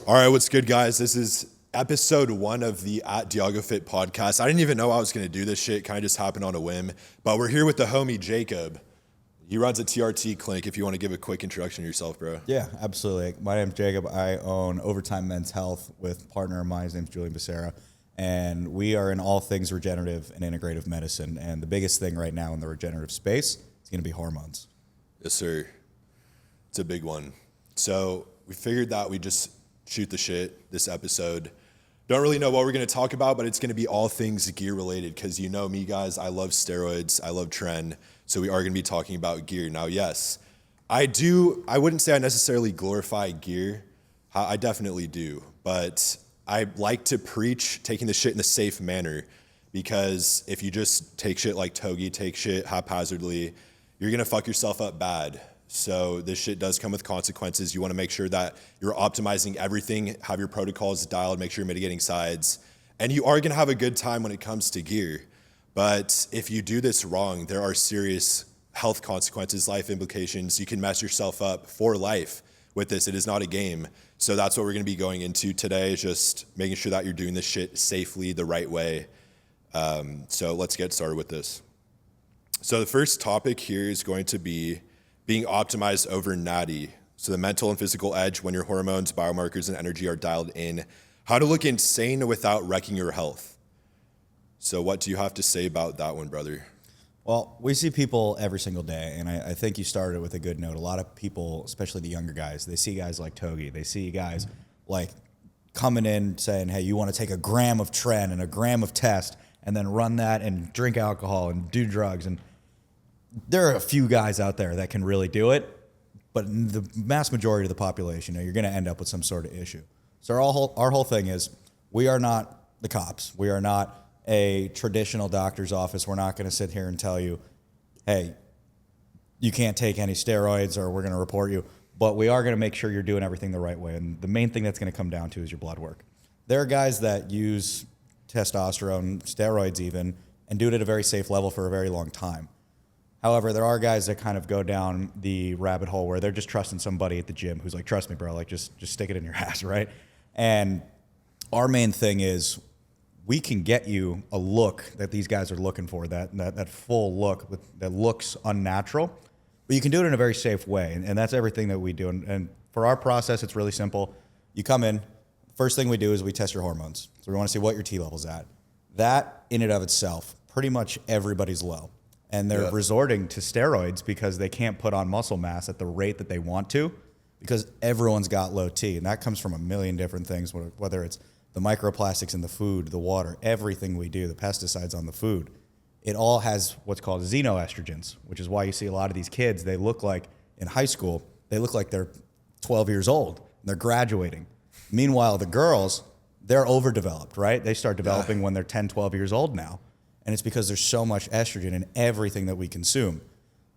All right, what's good, guys? This is episode 1 of the Diagofit podcast. I didn't even know I was going to do this shit. Kind of just happened on a whim. But we're here with the homie Jacob. He runs a TRT clinic. If you want to give a quick introduction to yourself, bro. Yeah, absolutely. My name's Jacob. I own Overtime Men's Health with partner of mine. His name's Julian Becerra. And we are in all things regenerative and integrative medicine. And the biggest thing right now in the regenerative space is going to be hormones. Yes, sir. It's a big one. So we figured that we just shoot the shit this episode. Don't really know what we're going to talk about, but it's going to be all things gear related because you know me, guys. I love steroids. I love trend. So we are going to be talking about gear. Now, yes, I wouldn't say I necessarily glorify gear. I definitely do. But I like to preach taking the shit in a safe manner because if you just take shit like Togi, take shit haphazardly, you're going to fuck yourself up bad. So this shit does come with consequences. You want to make sure that you're optimizing everything, have your protocols dialed, make sure you're mitigating sides, and you are going to have a good time when it comes to gear. But if you do this wrong, there are serious health consequences, life implications. You can mess yourself up for life with this. It is not a game. So that's what we're going to be going into today, is just making sure that you're doing this shit safely, the right way. So let's get started with this. So the first topic here is going to be being optimized over natty. So the mental and physical edge when your hormones, biomarkers, and energy are dialed in. How to look insane without wrecking your health. So what do you have to say about that one, brother? Well, we see people every single day, and I think you started with a good note. A lot of people, especially the younger guys, they see guys like Togi. They see guys like coming in saying, hey, you want to take a gram of tren and a gram of test and then run that and drink alcohol and do drugs. And there are a few guys out there that can really do it, but the mass majority of the population, you're going to end up with some sort of issue. So our whole thing is we are not the cops. We are not a traditional doctor's office. We're not going to sit here and tell you, hey, you can't take any steroids or we're going to report you. But we are going to make sure you're doing everything the right way. And the main thing that's going to come down to is your blood work. There are guys that use testosterone, steroids even, and do it at a very safe level for a very long time. However, there are guys that kind of go down the rabbit hole where they're just trusting somebody at the gym who's like, trust me, bro, like just stick it in your ass, right? And our main thing is we can get you a look that these guys are looking for, that full look that looks unnatural, but you can do it in a very safe way. And that's everything that we do. And for our process, it's really simple. You come in, first thing we do is we test your hormones. So we want to see what your T level's at. That in and of itself, pretty much everybody's low. And they're resorting to steroids because they can't put on muscle mass at the rate that they want to because everyone's got low T. And that comes from a million different things, whether it's the microplastics in the food, the water, everything we do, the pesticides on the food. It all has what's called xenoestrogens, which is why you see a lot of these kids, they look like in high school, they look like they're 12 years old. And they're graduating. Meanwhile, the girls, they're overdeveloped, right? They start developing when they're 10, 12 years old now. And it's because there's so much estrogen in everything that we consume.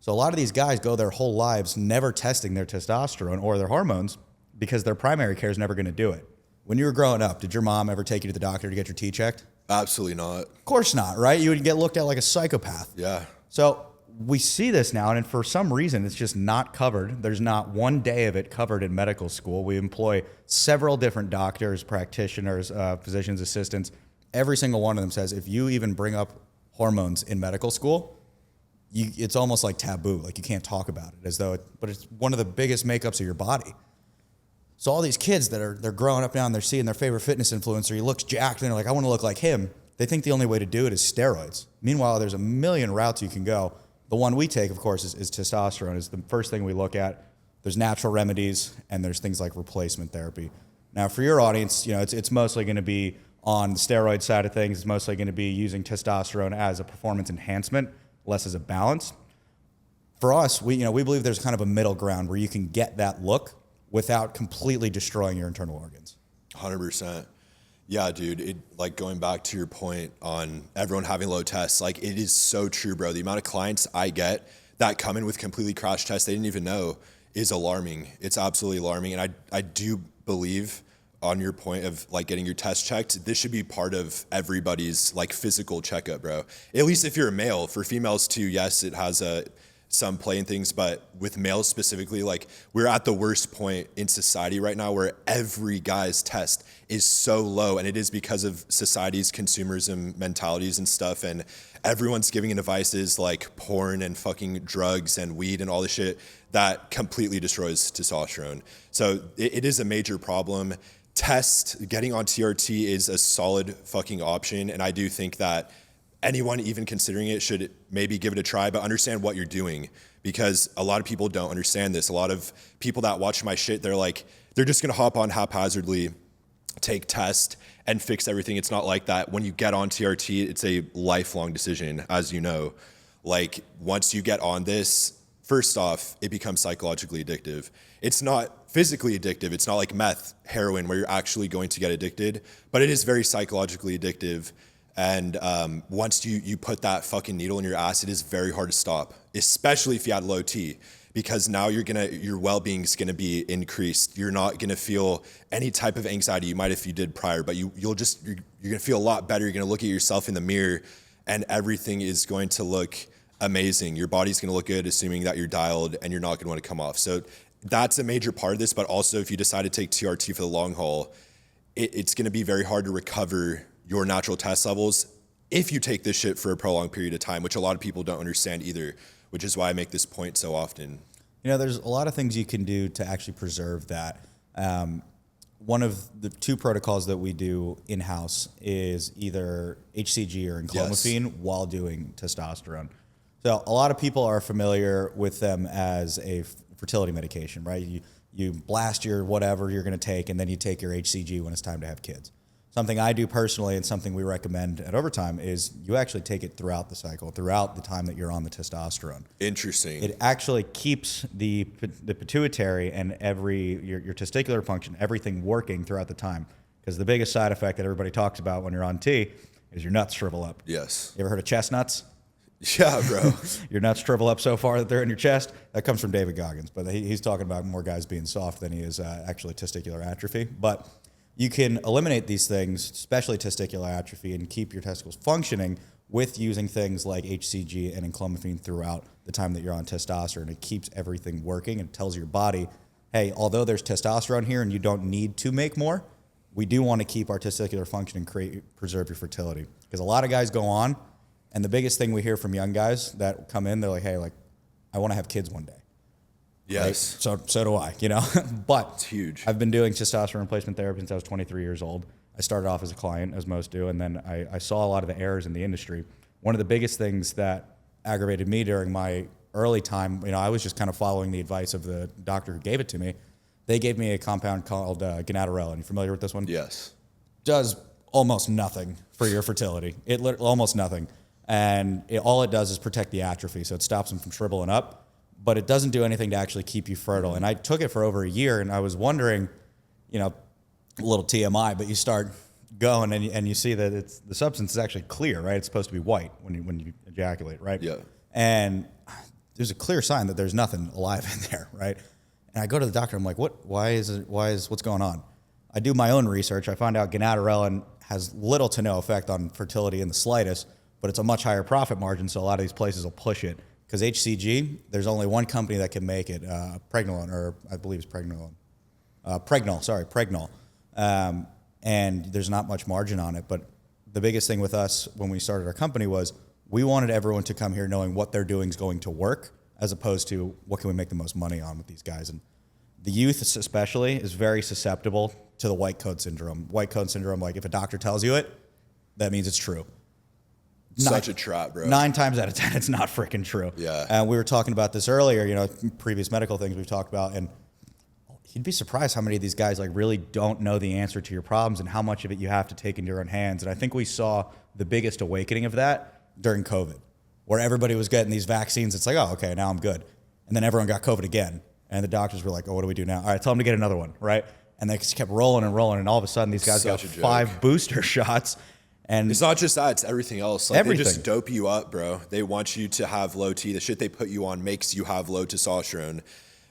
So a lot of these guys go their whole lives never testing their testosterone or their hormones because their primary care is never going to do it. When you were growing up, did your mom ever take you to the doctor to get your T checked? Absolutely not. Of course not, right? You would get looked at like a psychopath. Yeah. So we see this now, and for some reason, it's just not covered. There's not one day of it covered in medical school. We employ several different doctors, practitioners, physicians, assistants. Every single one of them says if you even bring up hormones in medical school, it's almost like taboo. Like you can't talk about it but it's one of the biggest makeups of your body. So all these kids they're growing up now and they're seeing their favorite fitness influencer. He looks jacked and they're like, I want to look like him. They think the only way to do it is steroids. Meanwhile, there's a million routes you can go. The one we take, of course, is testosterone. Is the first thing we look at. There's natural remedies and there's things like replacement therapy. Now for your audience, it's mostly going to be on the steroid side of things. It's mostly going to be using testosterone as a performance enhancement, less as a balance. For us, we believe there's kind of a middle ground where you can get that look without completely destroying your internal organs. 100%. Yeah, dude, like going back to your point on everyone having low tests, like it is so true, bro. The amount of clients I get that come in with completely crash tests they didn't even know is alarming. It's absolutely alarming. And I do believe on your point of like getting your test checked, this should be part of everybody's like physical checkup, bro. At least if you're a male. For females too, yes, it has a some play in things, but with males specifically, like we're at the worst point in society right now where every guy's test is so low, and it is because of society's consumerism mentalities and stuff, and everyone's giving advices like porn and fucking drugs and weed and all this shit that completely destroys testosterone. So it is a major problem. Getting on TRT is a solid fucking option, and I do think that anyone even considering it should maybe give it a try, but understand what you're doing, because a lot of people don't understand this. A lot of people that watch my shit, they're just gonna hop on haphazardly, take test and fix everything. It's not like that. When you get on TRT, it's a lifelong decision, as you know. Like once you get on this, first off, it becomes psychologically addictive. It's not physically addictive. It's not like meth, heroin, where you're actually going to get addicted, but it is very psychologically addictive. And once you put that fucking needle in your ass, it is very hard to stop, especially if you had low T, because now your well-being is gonna be increased. You're not gonna feel any type of anxiety you might if you did prior, but you're gonna feel a lot better. You're gonna look at yourself in the mirror, and everything is going to look amazing. Your body's gonna look good, assuming that you're dialed, and you're not gonna wanna come off. So that's a major part of this, but also if you decide to take TRT for the long haul, it's gonna be very hard to recover your natural test levels if you take this shit for a prolonged period of time, which a lot of people don't understand either, which is why I make this point so often. You know, there's a lot of things you can do to actually preserve that. One of the two protocols that we do in-house is either HCG or enclomiphene while doing testosterone. So a lot of people are familiar with them as a fertility medication, right? You blast your whatever you're going to take, and then you take your HCG when it's time to have kids. Something I do personally and something we recommend at Overtime is you actually take it throughout the cycle, throughout the time that you're on the testosterone. Interesting. It actually keeps the pituitary and your testicular function, everything working throughout the time. Because the biggest side effect that everybody talks about when you're on T is your nuts shrivel up. Yes. You ever heard of chestnuts? Yeah, bro. Your nuts shrivel up so far that they're in your chest. That comes from David Goggins, but he's talking about more guys being soft than he is actually testicular atrophy. But you can eliminate these things, especially testicular atrophy, and keep your testicles functioning with using things like HCG and enclomiphene throughout the time that you're on testosterone. It keeps everything working and tells your body, hey, although there's testosterone here and you don't need to make more, we do want to keep our testicular function and preserve your fertility. Because a lot of guys go on, and the biggest thing we hear from young guys that come in, they're like, hey, I want to have kids one day. Yes. Right? So do I, you know? But it's huge. I've been doing testosterone replacement therapy since I was 23 years old. I started off as a client, as most do, and then I saw a lot of the errors in the industry. One of the biggest things that aggravated me during my early time, I was just kind of following the advice of the doctor who gave it to me. They gave me a compound called ganadorelin. You familiar with this one? Yes. Does almost nothing for your fertility. Almost nothing. And all it does is protect the atrophy, so it stops them from shriveling up. But it doesn't do anything to actually keep you fertile. And I took it for over a year, and I was wondering, a little TMI, but you start going and you see that the substance is actually clear, right? It's supposed to be white when you ejaculate, right? Yeah. And there's a clear sign that there's nothing alive in there, right? And I go to the doctor, I'm like, what's going on? I do my own research. I find out ganadorelin has little to no effect on fertility in the slightest, but it's a much higher profit margin, so a lot of these places will push it. Because HCG, there's only one company that can make it, Pregnolon, or I believe it's Pregnolon. Pregnol. And there's not much margin on it. But the biggest thing with us when we started our company was we wanted everyone to come here knowing what they're doing is going to work, as opposed to what can we make the most money on with these guys. And the youth especially is very susceptible to the white coat syndrome. White coat syndrome, like if a doctor tells you it, that means it's true. Such a trap, bro. 9 times out of 10, it's not freaking true. Yeah. And we were talking about this earlier, previous medical things we've talked about, and you'd be surprised how many of these guys really don't know the answer to your problems and how much of it you have to take into your own hands. And I think we saw the biggest awakening of that during COVID, where everybody was getting these vaccines. It's like, oh, okay, now I'm good. And then everyone got COVID again. And the doctors were like, oh, what do we do now? All right, tell them to get another one, right? And they just kept rolling and rolling. And all of a sudden, these guys got 5 booster shots. And it's not just that, it's everything else. They everything. just dope you up, bro. They want you to have low T. The shit they put you on makes you have low testosterone.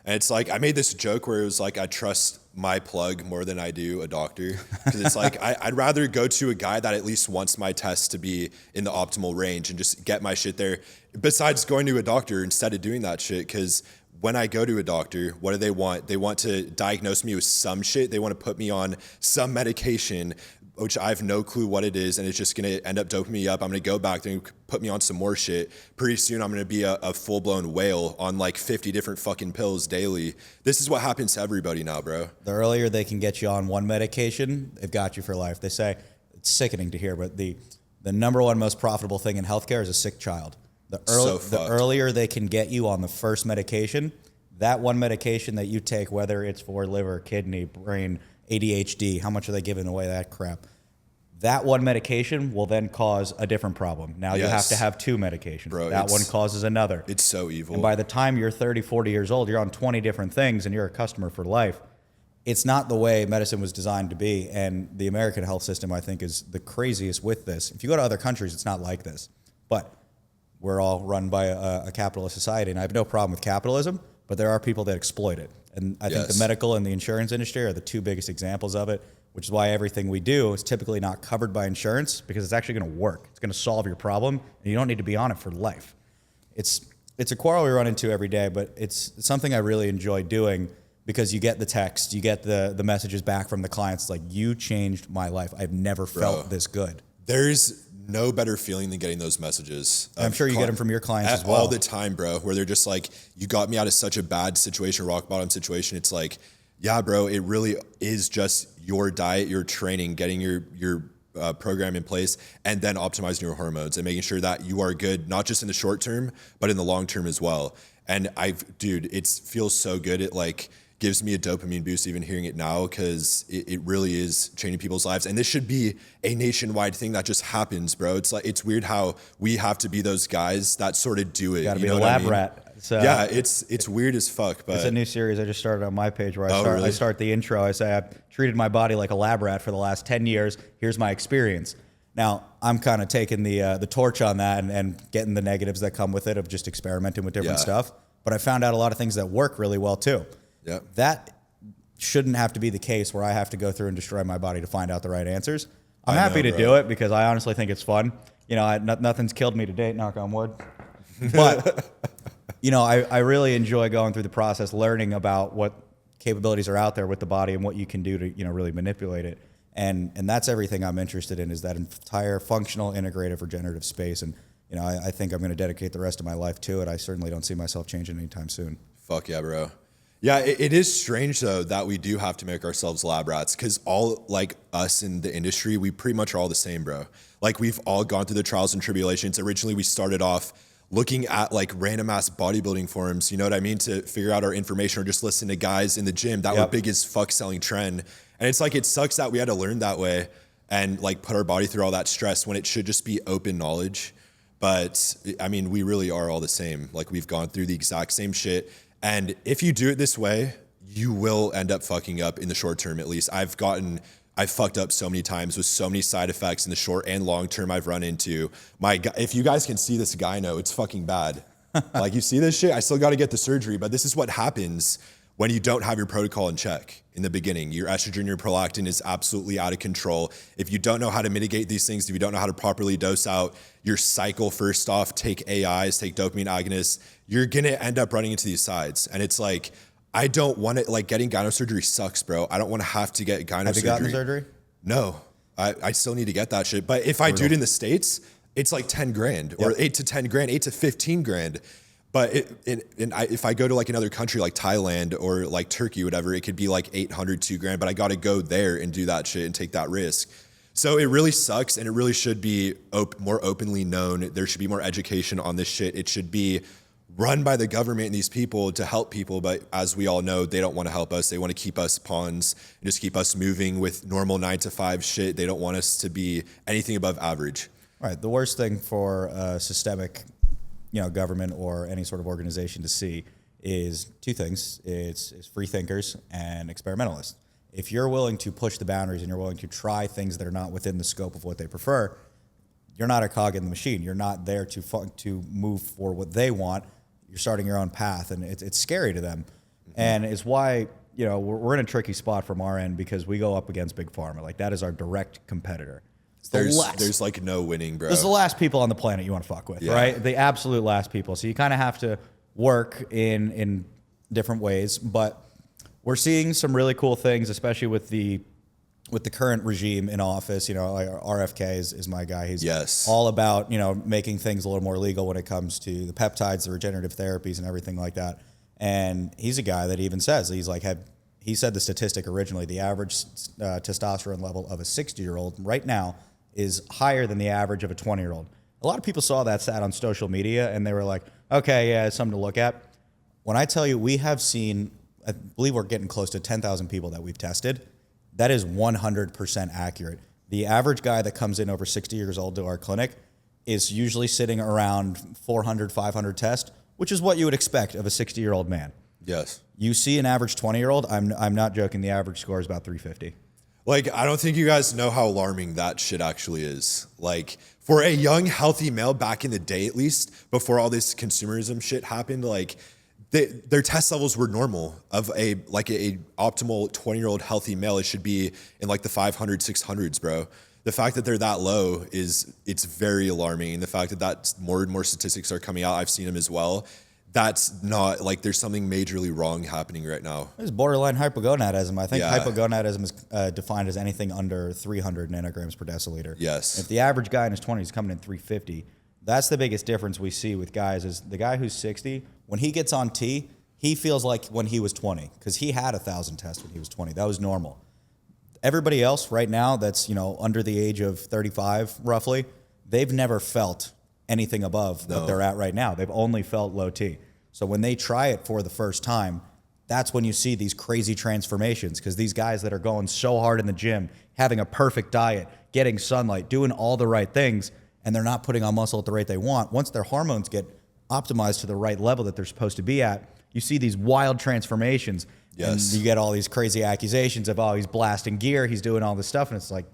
And it's like, I made this joke where it was like, I trust my plug more than I do a doctor. Because it's like, I'd rather go to a guy that at least wants my tests to be in the optimal range and just get my shit there. Besides going to a doctor instead of doing that shit. Because when I go to a doctor, what do they want? They want to diagnose me with some shit. They want to put me on some medication, which I have no clue what it is, and it's just gonna end up doping me up. I'm gonna go back there and put me on some more shit. Pretty soon I'm gonna be a full-blown whale on like 50 different fucking pills daily. This is what happens to everybody now, bro. The earlier they can get you on one medication, they've got you for life. They say, it's sickening to hear, but the number one most profitable thing in healthcare is a sick child. The earlier they can get you on the first medication, that one medication that you take, whether it's for liver, kidney, brain, ADHD, how much are they giving away that crap? That one medication will then cause a different problem. Now you have to have two medications. Bro, that one causes another. It's so evil. And by the time you're 30, 40 years old, you're on 20 different things and you're a customer for life. It's not the way medicine was designed to be. And the American health system, I think, is the craziest with this. If you go to other countries, it's not like this. But we're all run by a capitalist society. And I have no problem with capitalism, but there are people that exploit it. And I think the medical and the insurance industry are the two biggest examples of it, which is why everything we do is typically not covered by insurance because it's actually going to work. It's going to solve your problem, and you don't need to be on it for life. It's a quarrel we run into every day, but it's something I really enjoy doing because you get the text, you get the messages back from the clients like, you changed my life. I've never felt this good. There's no better feeling than getting those messages. I'm sure you get them from your clients as well. All the time, bro, where they're just like, you got me out of such a bad situation, rock bottom situation. It's like, yeah, bro, it really is just your diet, your training, getting your program in place, and then optimizing your hormones and making sure that you are good, not just in the short term, but in the long term as well. And dude, it feels so good. It like gives me a dopamine boost even hearing it now because it really is changing people's lives. And this should be a nationwide thing that just happens, bro. It's like, it's weird how we have to be those guys that sort of do it. Got to be a lab rat. So yeah, it's weird as fuck. But it's a new series I just started on my page where I start the intro. I say, I've treated my body like a lab rat for the last 10 years. Here's my experience. Now, I'm kind of taking the torch on that and getting the negatives that come with it of just experimenting with different stuff. But I found out a lot of things that work really well too. Yeah. That shouldn't have to be the case where I have to go through and destroy my body to find out the right answers. I'm happy to do it because I honestly think it's fun. You know, nothing's killed me to date, knock on wood. But, you know, I really enjoy going through the process, learning about what capabilities are out there with the body and what you can do to, you know, really manipulate it. And that's everything I'm interested in, is that entire functional, integrative, regenerative space. And, you know, I think I'm going to dedicate the rest of my life to it. I certainly don't see myself changing anytime soon. Fuck yeah, bro. Yeah, it is strange, though, that we do have to make ourselves lab rats because all, like, us in the industry, we pretty much are all the same, bro. Like, we've all gone through the trials and tribulations. Originally, we started off looking at, like, random-ass bodybuilding forums, you know what I mean, to figure out our information, or just listen to guys in the gym that were big as fuck selling trend. And it's like, it sucks that we had to learn that way and, like, put our body through all that stress when it should just be open knowledge. But, I mean, we really are all the same. Like, we've gone through the exact same shit. And if you do it this way, you will end up fucking up in the short term, at least. I've fucked up so many times with so many side effects in the short and long term I've run into. If you guys can see this gyno, it's fucking bad. Like, you see this shit? I still got to get the surgery, but this is what happens when you don't have your protocol in check in the beginning. Your estrogen, your prolactin is absolutely out of control. If you don't know how to mitigate these things, if you don't know how to properly dose out your cycle, first off, take AIs, take dopamine agonists, you're going to end up running into these sides. And it's like, I don't want it, like, getting gyno surgery sucks, bro. I don't want to have to get gyno surgery. Have you gotten surgery? No, I still need to get that shit. But if I do it in the States, it's like 10 grand or 8 to 10 grand, 8 to 15 grand. But if I go to, like, another country like Thailand or like Turkey, whatever, it could be like 800, 2 grand, but I got to go there and do that shit and take that risk. So it really sucks, and it really should be more openly known. There should be more education on this shit. It should be run by the government and these people to help people. But as we all know, they don't want to help us. They want to keep us pawns and just keep us moving with normal 9-to-5 shit. They don't want us to be anything above average. Right. The worst thing for systemic, you know, government or any sort of organization to see is two things. It's free thinkers and experimentalists. If you're willing to push the boundaries and you're willing to try things that are not within the scope of what they prefer, you're not a cog in the machine. You're not there to move for what they want. You're starting your own path, and it's scary to them. And it's why, you know, we're in a tricky spot from our end because we go up against Big Pharma. Like, that is our direct competitor. There's like no winning, bro. There's the last people on the planet you want to fuck with, right? The absolute last people. So you kind of have to work in different ways. But we're seeing some really cool things, especially with the current regime in office. You know, like RFK is my guy. He's all about, you know, making things a little more legal when it comes to the peptides, the regenerative therapies, and everything like that. And he's a guy that even says, he's like, he said the statistic originally, the average testosterone level of a 60-year-old right now is higher than the average of a 20-year-old. A lot of people saw that stat on social media and they were like, okay, yeah, it's something to look at. When I tell you we have seen, I believe we're getting close to 10,000 people that we've tested, that is 100% accurate. The average guy that comes in over 60 years old to our clinic is usually sitting around 400, 500 tests, which is what you would expect of a 60-year-old man. Yes. You see an average 20-year-old, I'm not joking, the average score is about 350. Like, I don't think you guys know how alarming that shit actually is. Like, for a young, healthy male back in the day, at least, before all this consumerism shit happened, like, their test levels were normal. Of a optimal 20-year-old healthy male, it should be in like the 500, 600s, bro. The fact that they're that low it's very alarming. And the fact that more and more statistics are coming out, I've seen them as well. That's not, like, there's something majorly wrong happening right now. There's borderline hypogonadism. I think hypogonadism is defined as anything under 300 nanograms per deciliter. Yes. If the average guy in his 20s is coming in 350, that's the biggest difference we see with guys is the guy who's 60, when he gets on T, he feels like when he was 20 because he had 1,000 tests when he was 20. That was normal. Everybody else right now that's, you know, under the age of 35 roughly, they've never felt anything above what they're at right now. They've only felt low T. So when they try it for the first time, that's when you see these crazy transformations because these guys that are going so hard in the gym, having a perfect diet, getting sunlight, doing all the right things, and they're not putting on muscle at the rate they want. Once their hormones get optimized to the right level that they're supposed to be at, you see these wild transformations. Yes. And you get all these crazy accusations of, oh, he's blasting gear, he's doing all this stuff. And it's like,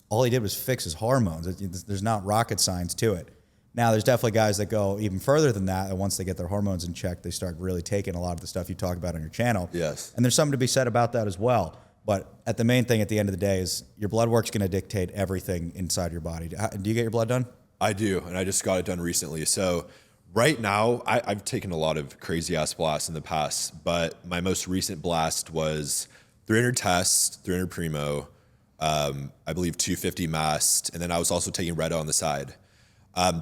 all he did was fix his hormones. There's not rocket science to it. Now, there's definitely guys that go even further than that, and once they get their hormones in check, they start really taking a lot of the stuff you talk about on your channel. Yes. And there's something to be said about that as well. But the main thing at the end of the day is your blood work's going to dictate everything inside your body. Do you get your blood done? I do, and I just got it done recently. So right now, I've taken a lot of crazy-ass blasts in the past, but my most recent blast was 300 tests, 300 primo, I believe 250 mast, and then I was also taking Retta on the side.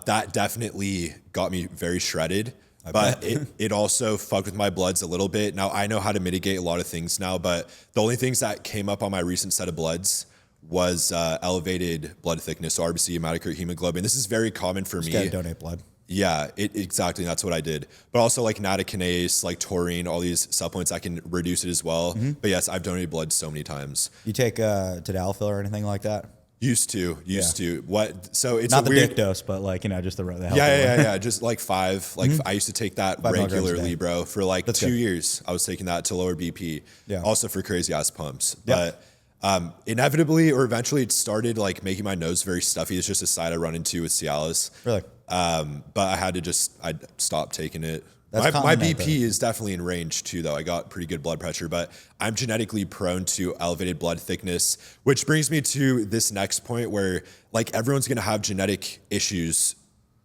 That definitely got me very shredded, but it also fucked with my bloods a little bit. Now, I know how to mitigate a lot of things now, but the only things that came up on my recent set of bloods was elevated blood thickness, so RBC, hematocrit, hemoglobin. This is very common for me. Just gotta donate blood. Yeah, exactly. That's what I did. But also like nattokinase, like taurine, all these supplements, I can reduce it as well. Mm-hmm. But yes, I've donated blood so many times. You take tadalafil or anything like that? Used to. What? So it's not a the weird dick dose, but like, you know, just the healthy one. Yeah. Just like 5. Like I used to take that 5 regularly, bro. For like That's 2 good. years, I was taking that to lower BP. Yeah. Also for crazy ass pumps. Yeah. But inevitably or eventually it started like making my nose very stuffy. It's just a side I run into with Cialis. Really? But I had to I stopped taking it. That's My common, BP is definitely in range too, though. I got pretty good blood pressure, but I'm genetically prone to elevated blood thickness, which brings me to this next point where like everyone's going to have genetic issues,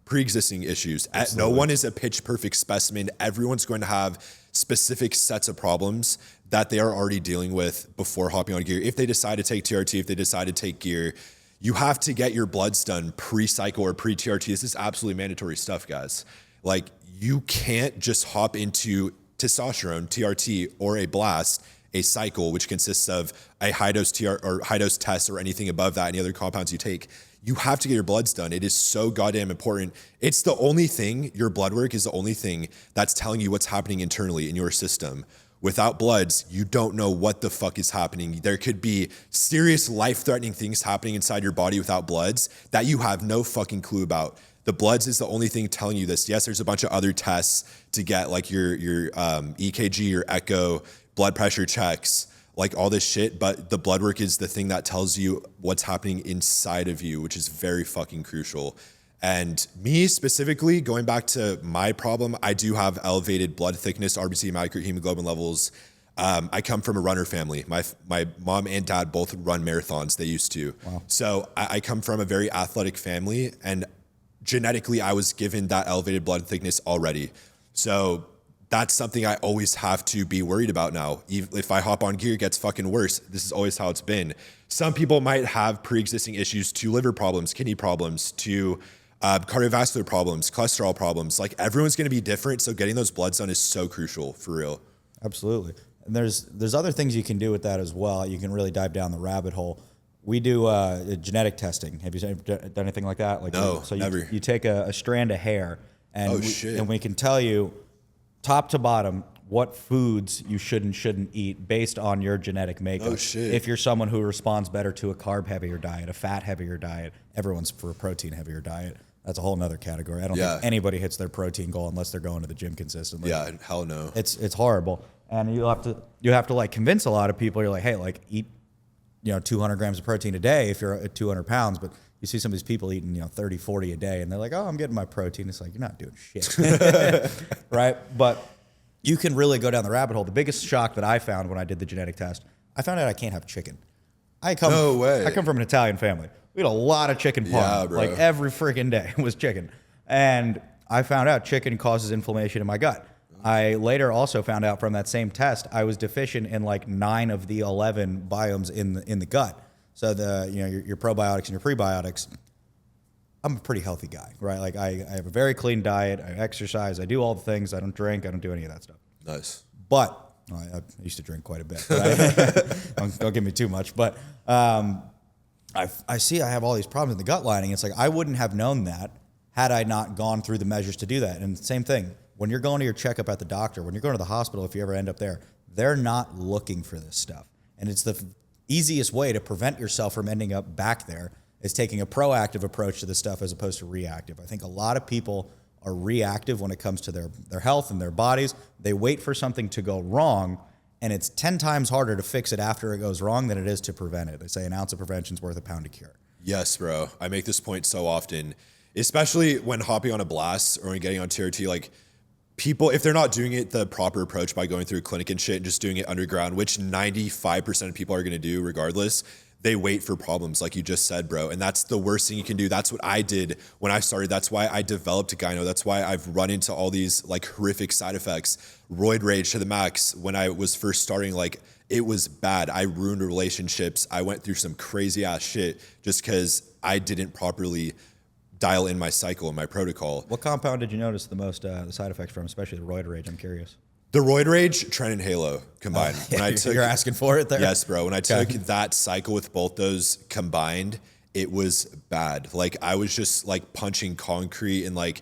pre-existing issues. No one is a pitch perfect specimen. Everyone's going to have specific sets of problems that they are already dealing with before hopping on gear. If they decide to take TRT, if they decide to take gear, you have to get your bloods done pre-cycle or pre-TRT. This is absolutely mandatory stuff, guys. Like, you can't just hop into testosterone, TRT, or a blast, a cycle, which consists of a high-dose or high-dose test or anything above that, any other compounds you take. You have to get your bloods done. It is so goddamn important. It's the only thing, your blood work is the only thing that's telling you what's happening internally in your system. Without bloods, you don't know what the fuck is happening. There could be serious life-threatening things happening inside your body without bloods that you have no fucking clue about. The bloods is the only thing telling you this. Yes, there's a bunch of other tests to get, like your EKG, your echo, blood pressure checks, like all this shit. But the blood work is the thing that tells you what's happening inside of you, which is very fucking crucial. And me specifically, going back to my problem, I do have elevated blood thickness, RBC, microhemoglobin levels. I come from a runner family. My mom and dad both run marathons. They used to. Wow. So I come from a very athletic family, and genetically, I was given that elevated blood thickness already. So that's something I always have to be worried about now. If I hop on gear, it gets fucking worse. This is always how it's been. Some people might have pre-existing issues to liver problems, kidney problems, to cardiovascular problems, cholesterol problems. Like, everyone's going to be different. So getting those bloods done is so crucial, for real. Absolutely. And there's other things you can do with that as well. You can really dive down the rabbit hole. We do genetic testing. Have you done anything like that? Like, no, so never. You take a strand of hair, and shit. We can tell you top to bottom what foods you should and shouldn't eat based on your genetic makeup. Oh, shit. If you're someone who responds better to a carb heavier diet, a fat heavier diet, everyone's for a protein heavier diet. That's a whole nother category. I don't think anybody hits their protein goal unless they're going to the gym consistently. Yeah, hell no. It's horrible. And you have to like convince a lot of people. You're like, hey, like, eat 200 grams of protein a day if you're at 200 pounds. But you see some of these people eating 30, 40 a day, and they're like, oh, I'm getting my protein. It's like, you're not doing shit. Right? But you can really go down the rabbit hole. The biggest shock that I found when I did the genetic test, I found out I can't have chicken. No way. I come from an Italian family. We had a lot of chicken parm. Like, every freaking day was chicken. And I found out chicken causes inflammation in my gut. I later also found out from that same test I was deficient in like 9 of the 11 biomes in the gut. So your probiotics and your prebiotics. I'm a pretty healthy guy, right? Like, I have a very clean diet. I exercise. I do all the things. I don't drink. I don't do any of that stuff. Nice. But I used to drink quite a bit. But don't give me too much. But I see I have all these problems in the gut lining. It's like, I wouldn't have known that had I not gone through the measures to do that. And same thing. When you're going to your checkup at the doctor, when you're going to the hospital, if you ever end up there, they're not looking for this stuff. And it's the easiest way to prevent yourself from ending up back there is taking a proactive approach to this stuff as opposed to reactive. I think a lot of people are reactive when it comes to their health and their bodies. They wait for something to go wrong, and it's 10 times harder to fix it after it goes wrong than it is to prevent it. They say an ounce of prevention is worth a pound of cure. Yes, bro. I make this point so often, especially when hopping on a blast or when getting on TRT. Like, people, if they're not doing it the proper approach by going through a clinic and shit and just doing it underground, which 95% of people are going to do regardless, they wait for problems, like you just said, bro. And that's the worst thing you can do. That's what I did when I started. That's why I developed gyno. That's why I've run into all these like horrific side effects, roid rage to the max. When I was first starting, like, it was bad. I ruined relationships. I went through some crazy ass shit just because I didn't properly dial in my cycle and my protocol. What compound did you notice the most the side effects from, especially the roid rage? I'm curious. The roid rage, Tren and Halo combined. You're asking for it there? Yes, bro. When I took that cycle with both those combined, it was bad. Like, I was just like punching concrete and like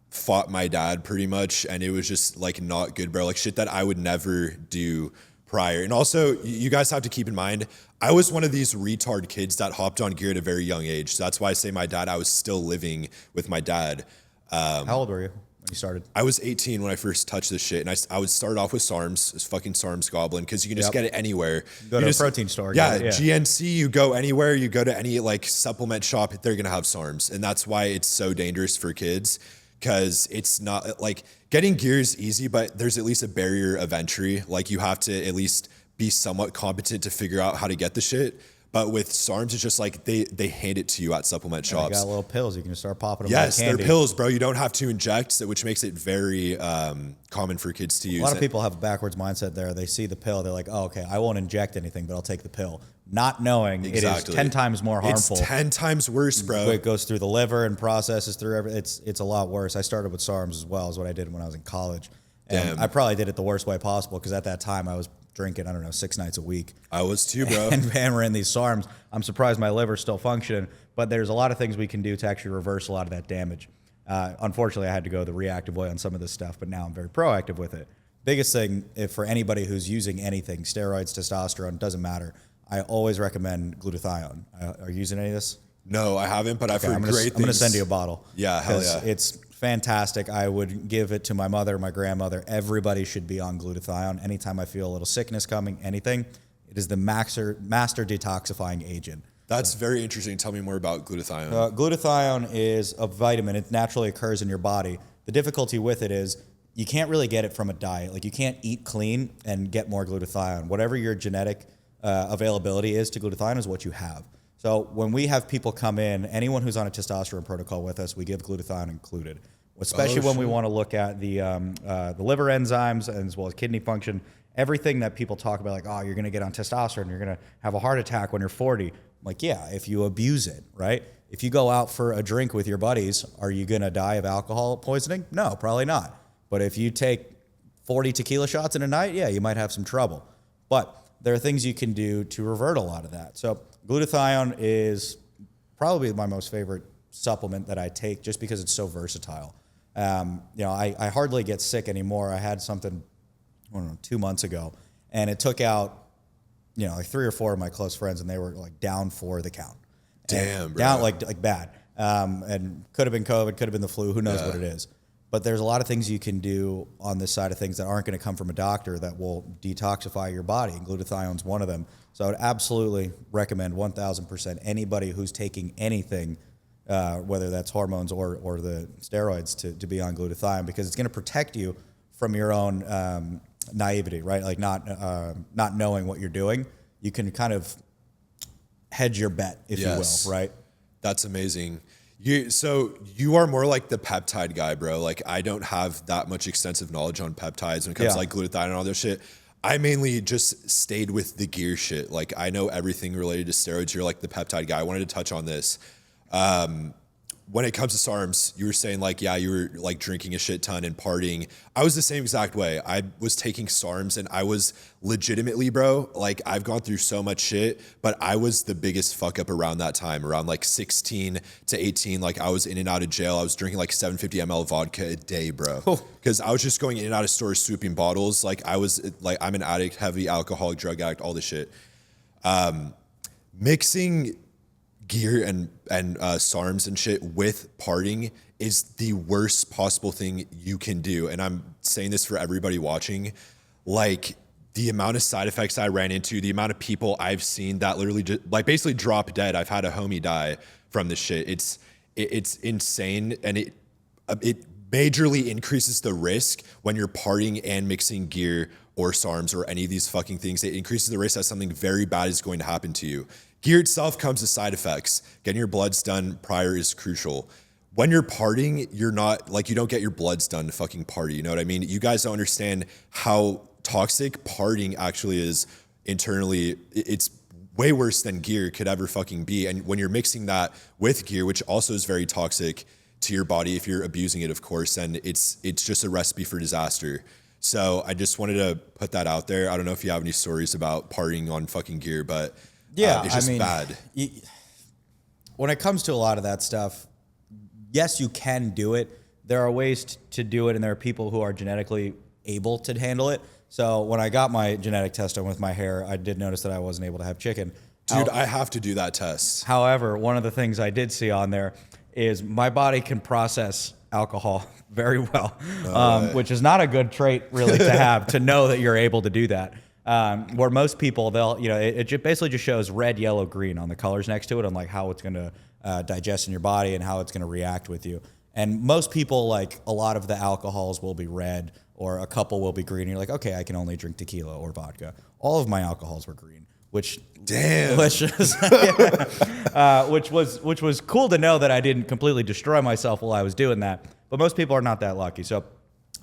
fought my dad pretty much. And it was just like not good, bro. Like, shit that I would never do prior. And also, you guys have to keep in mind, I was one of these retard kids that hopped on gear at a very young age. So that's why I say my dad, I was still living with my dad. How old were you when you started? I was 18 when I first touched this shit. And I would start off with SARMs, this fucking SARMs goblin, because you can just get it anywhere. You go to a protein store. Yeah, GNC, you go anywhere, you go to any like supplement shop, they're going to have SARMs. And that's why it's so dangerous for kids, because it's not like getting gear is easy, but there's at least a barrier of entry. Like, you have to at least be somewhat competent to figure out how to get the shit. But with SARMs, it's just like they hand it to you at supplement shops. They got little pills. You can just start popping them. Yes, like they're candy. pills, bro. You don't have to inject, which makes it very common for kids to use. A lot of people have a backwards mindset there. They see the pill. They're like, oh, okay, I won't inject anything, but I'll take the pill. Not knowing it is 10 times more harmful. It's 10 times worse, bro. It goes through the liver and processes through everything. It's a lot worse. I started with SARMs as well, is what I did when I was in college. And Damn. I probably did it the worst way possible, because at that time I was drinking, 6 nights a week. I was too, bro. And hammering these SARMs. I'm surprised my liver's still functioning, but there's a lot of things we can do to actually reverse a lot of that damage. Unfortunately, I had to go the reactive way on some of this stuff, but now I'm very proactive with it. Biggest thing for anybody who's using anything, steroids, testosterone, doesn't matter. I always recommend glutathione. Are you using any of this? No, I haven't, but I've heard great things. I'm going to send you a bottle. Yeah, hell yeah. It's fantastic. I would give it to my mother, my grandmother. Everybody should be on glutathione. Anytime I feel a little sickness coming, anything, it is the master detoxifying agent. That's very interesting. Tell me more about glutathione. Glutathione is a vitamin. It naturally occurs in your body. The difficulty with it is you can't really get it from a diet. Like you can't eat clean and get more glutathione. Whatever your genetic availability is to glutathione is what you have. So when we have people come in, anyone who's on a testosterone protocol with us, we give glutathione included. Especially when we want to look at the liver enzymes as well as kidney function. Everything that people talk about, like, oh, you're going to get on testosterone, you're going to have a heart attack when you're 40. I'm like, yeah, if you abuse it, right? If you go out for a drink with your buddies, are you going to die of alcohol poisoning? No, probably not. But if you take 40 tequila shots in a night, yeah, you might have some trouble. But there are things you can do to revert a lot of that. So glutathione is probably my most favorite supplement that I take just because it's so versatile. I hardly get sick anymore. I had something, I don't know, 2 months ago, and it took out, like 3 or 4 of my close friends, and they were like down for the count. Damn, bro. Down like bad. And could have been COVID, could have been the flu, who knows what it is. But there's a lot of things you can do on this side of things that aren't going to come from a doctor that will detoxify your body, and glutathione's one of them. So I would absolutely recommend 1,000% anybody who's taking anything, whether that's hormones or the steroids, to be on glutathione, because it's going to protect you from your own naivety, right? Like not knowing what you're doing. You can kind of hedge your bet, if you will, right? That's amazing. So you are more like the peptide guy, bro. Like I don't have that much extensive knowledge on peptides when it comes to like glutathione and all this shit. I mainly just stayed with the gear shit. Like I know everything related to steroids. You're like the peptide guy. I wanted to touch on this. When it comes to SARMs, you were saying like, yeah, you were like drinking a shit ton and partying. I was the same exact way. I was taking SARMs and I was legitimately, bro, like I've gone through so much shit, but I was the biggest fuck up around that time, around like 16 to 18. Like I was in and out of jail. I was drinking like 750 ml of vodka a day, bro. Because I was just going in and out of stores, swooping bottles. Like I'm an addict, heavy alcoholic, drug addict, all this shit. Mixing gear and SARMs and shit with partying is the worst possible thing you can do. And I'm saying this for everybody watching. Like the amount of side effects I ran into, the amount of people I've seen that literally just like basically drop dead. I've had a homie die from this shit. It's insane. And it majorly increases the risk when you're partying and mixing gear or SARMs or any of these fucking things. It increases the risk that something very bad is going to happen to you. Gear itself comes with side effects. Getting your bloods done prior is crucial. When you're partying, you're not like, you don't get your bloods done to fucking party. You know what I mean? You guys don't understand how toxic partying actually is internally. It's way worse than gear could ever fucking be. And when you're mixing that with gear, which also is very toxic to your body, if you're abusing it, of course, then it's just a recipe for disaster. So I just wanted to put that out there. I don't know if you have any stories about partying on fucking gear, but yeah, it's just bad. When it comes to a lot of that stuff, yes, you can do it. There are ways to do it, and there are people who are genetically able to handle it. So when I got my genetic test done with my hair, I did notice that I wasn't able to have chicken. Dude, I have to do that test. However, one of the things I did see on there is my body can process alcohol very well, which is not a good trait really to have, to know that you're able to do that. Where most people, it basically just shows red, yellow, green on the colors next to it, and like how it's going to digest in your body and how it's going to react with you. And most people, like a lot of the alcohols will be red, or a couple will be green. And you're like, okay, I can only drink tequila or vodka. All of my alcohols were green, which delicious, which was cool to know that I didn't completely destroy myself while I was doing that. But most people are not that lucky. So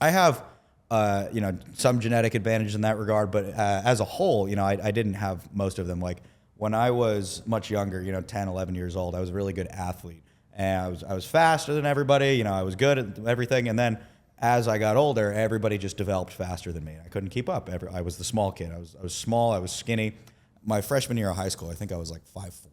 I have some genetic advantage in that regard, but as a whole, I didn't have most of them. Like when I was much younger, 10, 11 years old, I was a really good athlete, and I was faster than everybody. I was good at everything. And then as I got older, everybody just developed faster than me. I couldn't keep up. I was the small kid. I was small. I was skinny. My freshman year of high school, I think I was like 5'4",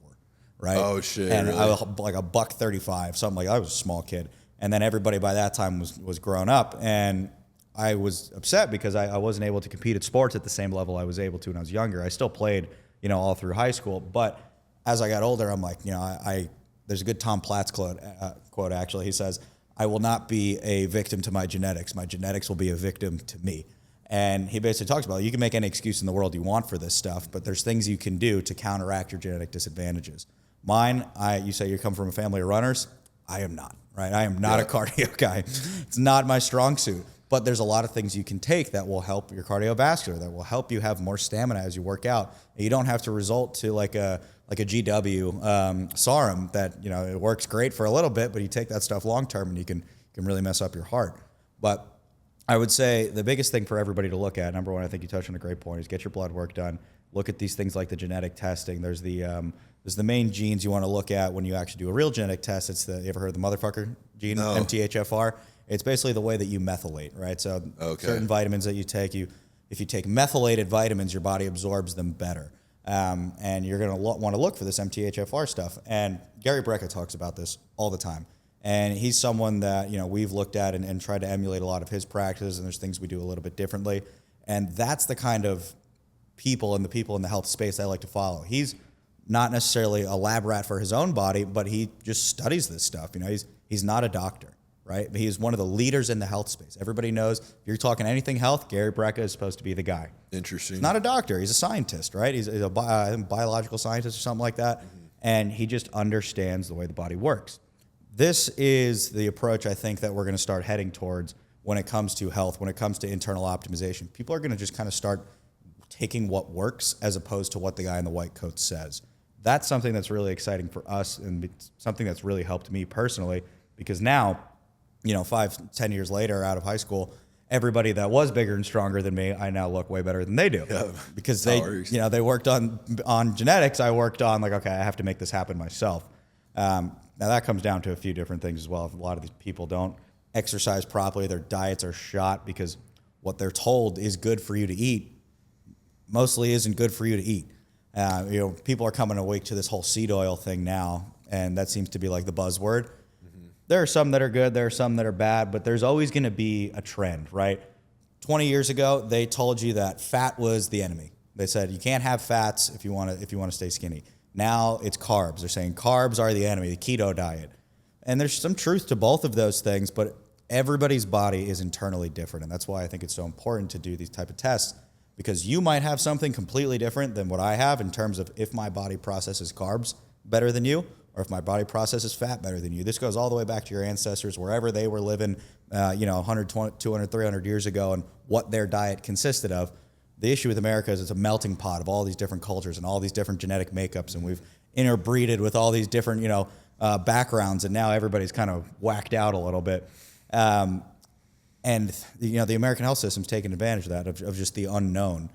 right? Oh shit! And really? I was like a $135, something like that. I was a small kid. And then everybody by that time was grown up, and I was upset because I wasn't able to compete at sports at the same level I was able to when I was younger. I still played, all through high school. But as I got older, I'm like, there's a good Tom Platz quote actually. He says, "I will not be a victim to my genetics. My genetics will be a victim to me." And he basically talks about, you can make any excuse in the world you want for this stuff, but there's things you can do to counteract your genetic disadvantages. Mine, you say you come from a family of runners. I am not, right? I am not a cardio guy. It's not my strong suit. But there's a lot of things you can take that will help your cardiovascular, that will help you have more stamina as you work out. And you don't have to resort to like a GW SARM that, it works great for a little bit, but you take that stuff long term and you can really mess up your heart. But I would say the biggest thing for everybody to look at, number one, I think you touched on a great point, is get your blood work done. Look at these things like the genetic testing. There's the main genes you want to look at when you actually do a real genetic test. It's you ever heard of the motherfucker gene, No. MTHFR? It's basically the way that you methylate, right? So certain vitamins that you take, if you take methylated vitamins, your body absorbs them better. And you're going to want to look for this MTHFR stuff. And Gary Brecka talks about this all the time. And he's someone that, we've looked at and tried to emulate a lot of his practices, and there's things we do a little bit differently. And that's the kind of people in the health space I like to follow. He's not necessarily a lab rat for his own body, but he just studies this stuff. He's not a doctor, right? He's one of the leaders in the health space. Everybody knows if you're talking anything health, Gary Brecka is supposed to be the guy. Interesting. He's not a doctor. He's a scientist, right? He's a biological scientist or something like that. Mm-hmm. And he just understands the way the body works. This is the approach I think that we're going to start heading towards when it comes to health, when it comes to internal optimization. People are going to just kind of start taking what works as opposed to what the guy in the white coat says. That's something that's really exciting for us and something that's really helped me personally, because now, 5-10 years later out of high school, everybody that was bigger and stronger than me, I now look way better than they do. Yeah, because they worked on genetics. I worked on okay, I have to make this happen myself. Now that comes down to a few different things as well. A lot of these people don't exercise properly. Their diets are shot because what they're told is good for you to eat mostly isn't good for you to eat. People are coming awake to this whole seed oil thing now, and that seems to be like the buzzword. Mm-hmm. There are some that are good, there are some that are bad, but there's always going to be a trend, right? 20 years ago, they told you that fat was the enemy. They said you can't have fats if you want to stay skinny. Now it's carbs. They're saying carbs are the enemy, the keto diet. And there's some truth to both of those things, but everybody's body is internally different, and that's why I think it's so important to do these type of tests. Because you might have something completely different than what I have in terms of if my body processes carbs better than you, or if my body processes fat better than you. This goes all the way back to your ancestors, wherever they were living, 100, 200, 300 years ago, and what their diet consisted of. The issue with America is it's a melting pot of all these different cultures and all these different genetic makeups, and we've interbreeded with all these different, backgrounds, and now everybody's kind of whacked out a little bit. And the American health system's taken advantage of that, of just the unknown.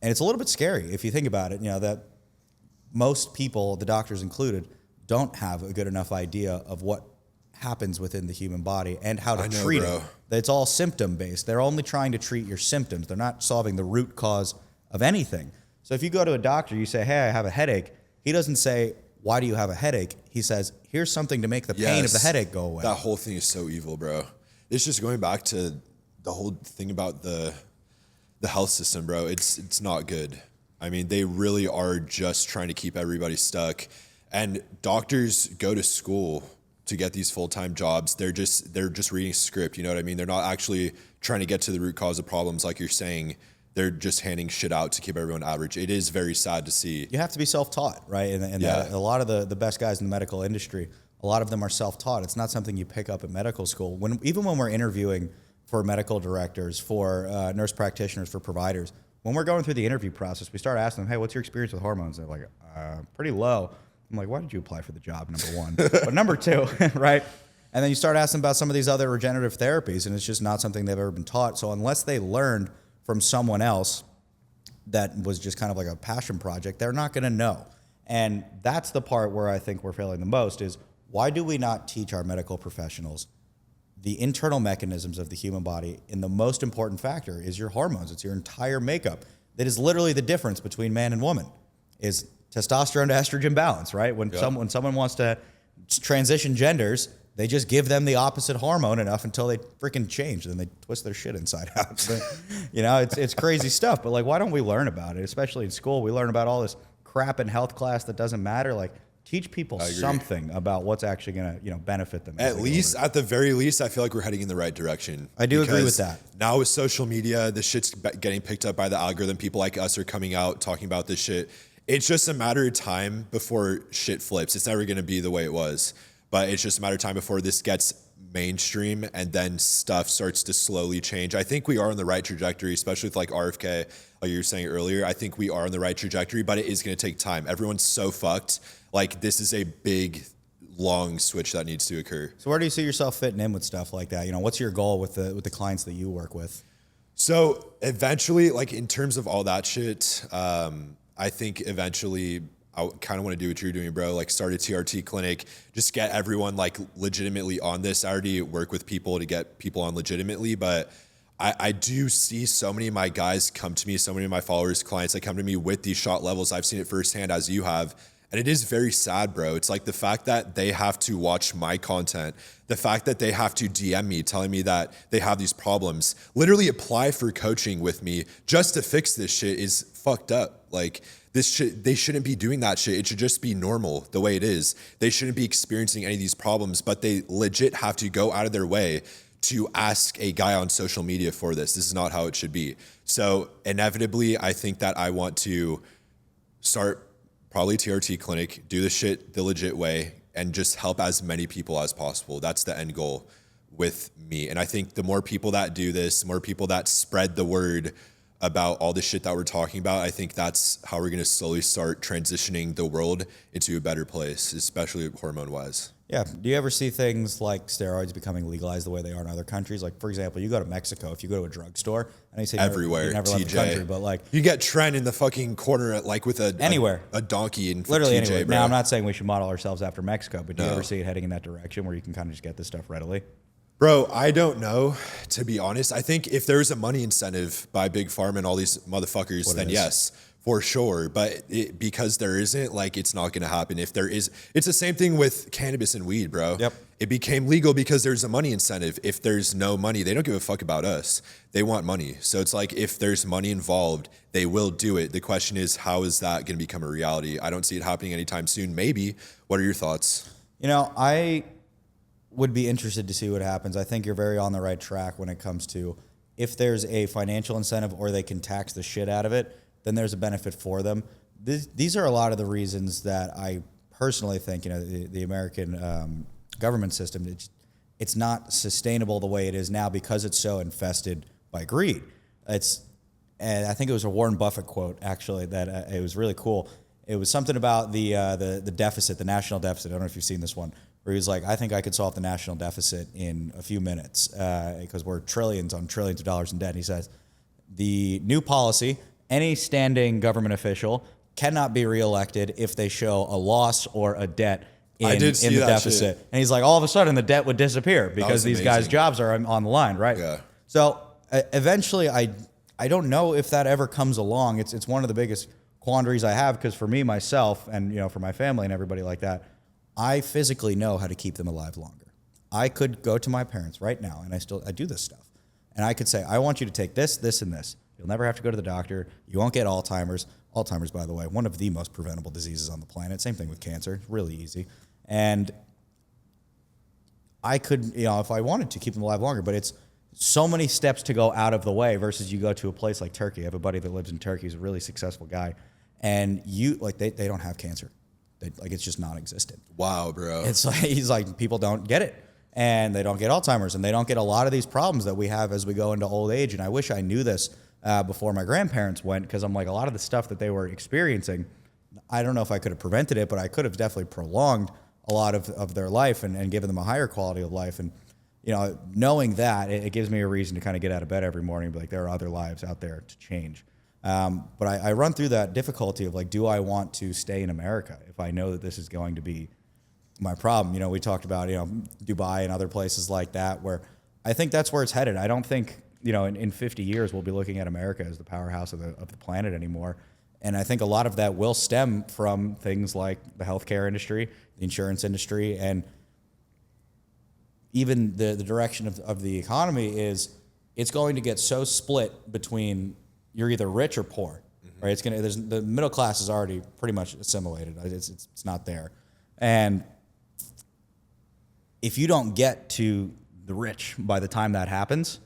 And it's a little bit scary if you think about it, that most people, the doctors included, don't have a good enough idea of what happens within the human body and how to treat it. It's all symptom-based. They're only trying to treat your symptoms. They're not solving the root cause of anything. So if you go to a doctor, you say, hey, I have a headache. He doesn't say, why do you have a headache? He says, here's something to make the pain of the headache go away. That whole thing is so evil, bro. It's just going back to the whole thing about the health system, bro. It's not good. I mean, they really are just trying to keep everybody stuck. And doctors go to school to get these full-time jobs. They're just reading a script, you know what I mean? They're not actually trying to get to the root cause of problems like you're saying. They're just handing shit out to keep everyone average. It is very sad to see. You have to be self-taught, right? And a lot of the best guys in the medical industry, a lot of them are self-taught. It's not something you pick up at medical school. Even when we're interviewing for medical directors, for nurse practitioners, for providers, when we're going through the interview process, we start asking them, hey, what's your experience with hormones? They're like, pretty low. I'm like, why did you apply for the job, number one? But number two, right? And then you start asking about some of these other regenerative therapies, and it's just not something they've ever been taught. So unless they learned from someone else that was just kind of like a passion project, they're not going to know. And that's the part where I think we're failing the most is, why do we not teach our medical professionals the internal mechanisms of the human body? And the most important factor is your hormones. It's your entire makeup. That is literally the difference between man and woman, is testosterone to estrogen balance, right? When someone wants to transition genders, they just give them the opposite hormone enough until they freaking change, and then they twist their shit inside out. So, it's crazy stuff. But why don't we learn about it? Especially in school, we learn about all this crap in health class that doesn't matter. Teach people something about what's actually going to, benefit them. At the very least, I feel like we're heading in the right direction. I do agree with that. Now with social media, the shit's getting picked up by the algorithm. People like us are coming out talking about this shit. It's just a matter of time before shit flips. It's never going to be the way it was, but it's just a matter of time before this gets mainstream and then stuff starts to slowly change. I think we are on the right trajectory, especially with like RFK, like you were saying earlier. I think we are on the right trajectory, but it is going to take time. Everyone's so fucked. Like this is a big, long switch that needs to occur. So where do you see yourself fitting in with stuff like that? You know, what's your goal with the clients that you work with? So eventually, like in terms of all that shit, I think eventually I kind of want to do what you're doing, bro. Like start a TRT clinic, just get everyone like legitimately on this. I already work with people to get people on legitimately, but I do see so many of my guys come to me, so many of my followers, clients that come to me with these shot levels. I've seen it firsthand as you have. And it is very sad, bro. It's like the fact that they have to watch my content, the fact that they have to DM me telling me that they have these problems, literally apply for coaching with me just to fix this shit is fucked up. Like this shit, they shouldn't be doing that shit. It should just be normal the way it is. They shouldn't be experiencing any of these problems, but they legit have to go out of their way to ask a guy on social media for this. This is not how it should be. So inevitably, I think that I want to start probably TRT clinic, do the shit the legit way, and just help as many people as possible. That's the end goal with me. And I think the more people that do this, the more people that spread the word about all the shit that we're talking about, I think that's how we're going to slowly start transitioning the world into a better place, especially hormone-wise. Yeah. Do you ever see things like steroids becoming legalized the way they are in other countries? Like, for example, you go to Mexico, if you go to a drugstore, and you say everywhere, you never left the country, but like you get Trent in the fucking corner, like with a donkey and literally TJ, anywhere. bro. Now, I'm not saying we should model ourselves after Mexico, but do you ever see it heading in that direction where you can kind of just get this stuff readily? Bro, I don't know, to be honest. I think if there's a money incentive by Big Pharma and all these motherfuckers, then yes, for sure. But because there isn't, like, it's not going to happen. If there is, it's the same thing with cannabis and weed, bro. Yep. It became legal because there's a money incentive. If there's no money, they don't give a fuck about us. They want money. So it's like, if there's money involved, they will do it. The question is, how is that going to become a reality? I don't see it happening anytime soon. Maybe. What are your thoughts? You know, I would be interested to see what happens. I think you're very on the right track when it comes to if there's a financial incentive or they can tax the shit out of it, then there's a benefit for them. These are a lot of the reasons that I personally think, you know, the American government system, it's not sustainable the way it is now because it's so infested by greed. And I think it was a Warren Buffett quote, actually, that it was really cool. It was something about the deficit, the national deficit. I don't know if you've seen this one, where he was like, I think I could solve the national deficit in a few minutes because we're trillions on trillions of dollars in debt. And he says, the new policy, any standing government official cannot be reelected if they show a loss or a debt in the deficit. Shit. And he's like, all of a sudden the debt would disappear because these guys' jobs are on the line, right? Yeah. So eventually, I don't know if that ever comes along. It's one of the biggest quandaries I have because for me, myself, and you know, for my family and everybody like that, I physically know how to keep them alive longer. I could go to my parents right now, and I do this stuff, and I could say, I want you to take this, this, and this. You'll never have to go to the doctor. You won't get Alzheimer's. Alzheimer's, by the way, one of the most preventable diseases on the planet. Same thing with cancer. It's really easy. And I could, you know, if I wanted to, keep them alive longer, but it's so many steps to go out of the way versus you go to a place like Turkey. I have a buddy that lives in Turkey. He's a really successful guy. And they don't have cancer. It's just non-existent. Wow, bro. It's like, he's like, people don't get it. And they don't get Alzheimer's. And they don't get a lot of these problems that we have as we go into old age. And I wish I knew this before my grandparents went, because I'm like, a lot of the stuff that they were experiencing, I don't know if I could have prevented it, but I could have definitely prolonged a lot of their life and given them a higher quality of life. And, you know, knowing that, it gives me a reason to kind of get out of bed every morning and be like, there are other lives out there to change. But I run through that difficulty of like, do I want to stay in America if I know that this is going to be my problem? You know, we talked about, you know, Dubai and other places like that, where I think that's where it's headed. I don't think, you know, in 50 years, we'll be looking at America as the powerhouse of the planet anymore. And I think a lot of that will stem from things like the healthcare industry, the insurance industry, and even the direction of the economy is it's going to get so split between you're either rich or poor, right? It's gonna. The middle class is already pretty much assimilated. It's not there, and if you don't get to the rich by the time that happens,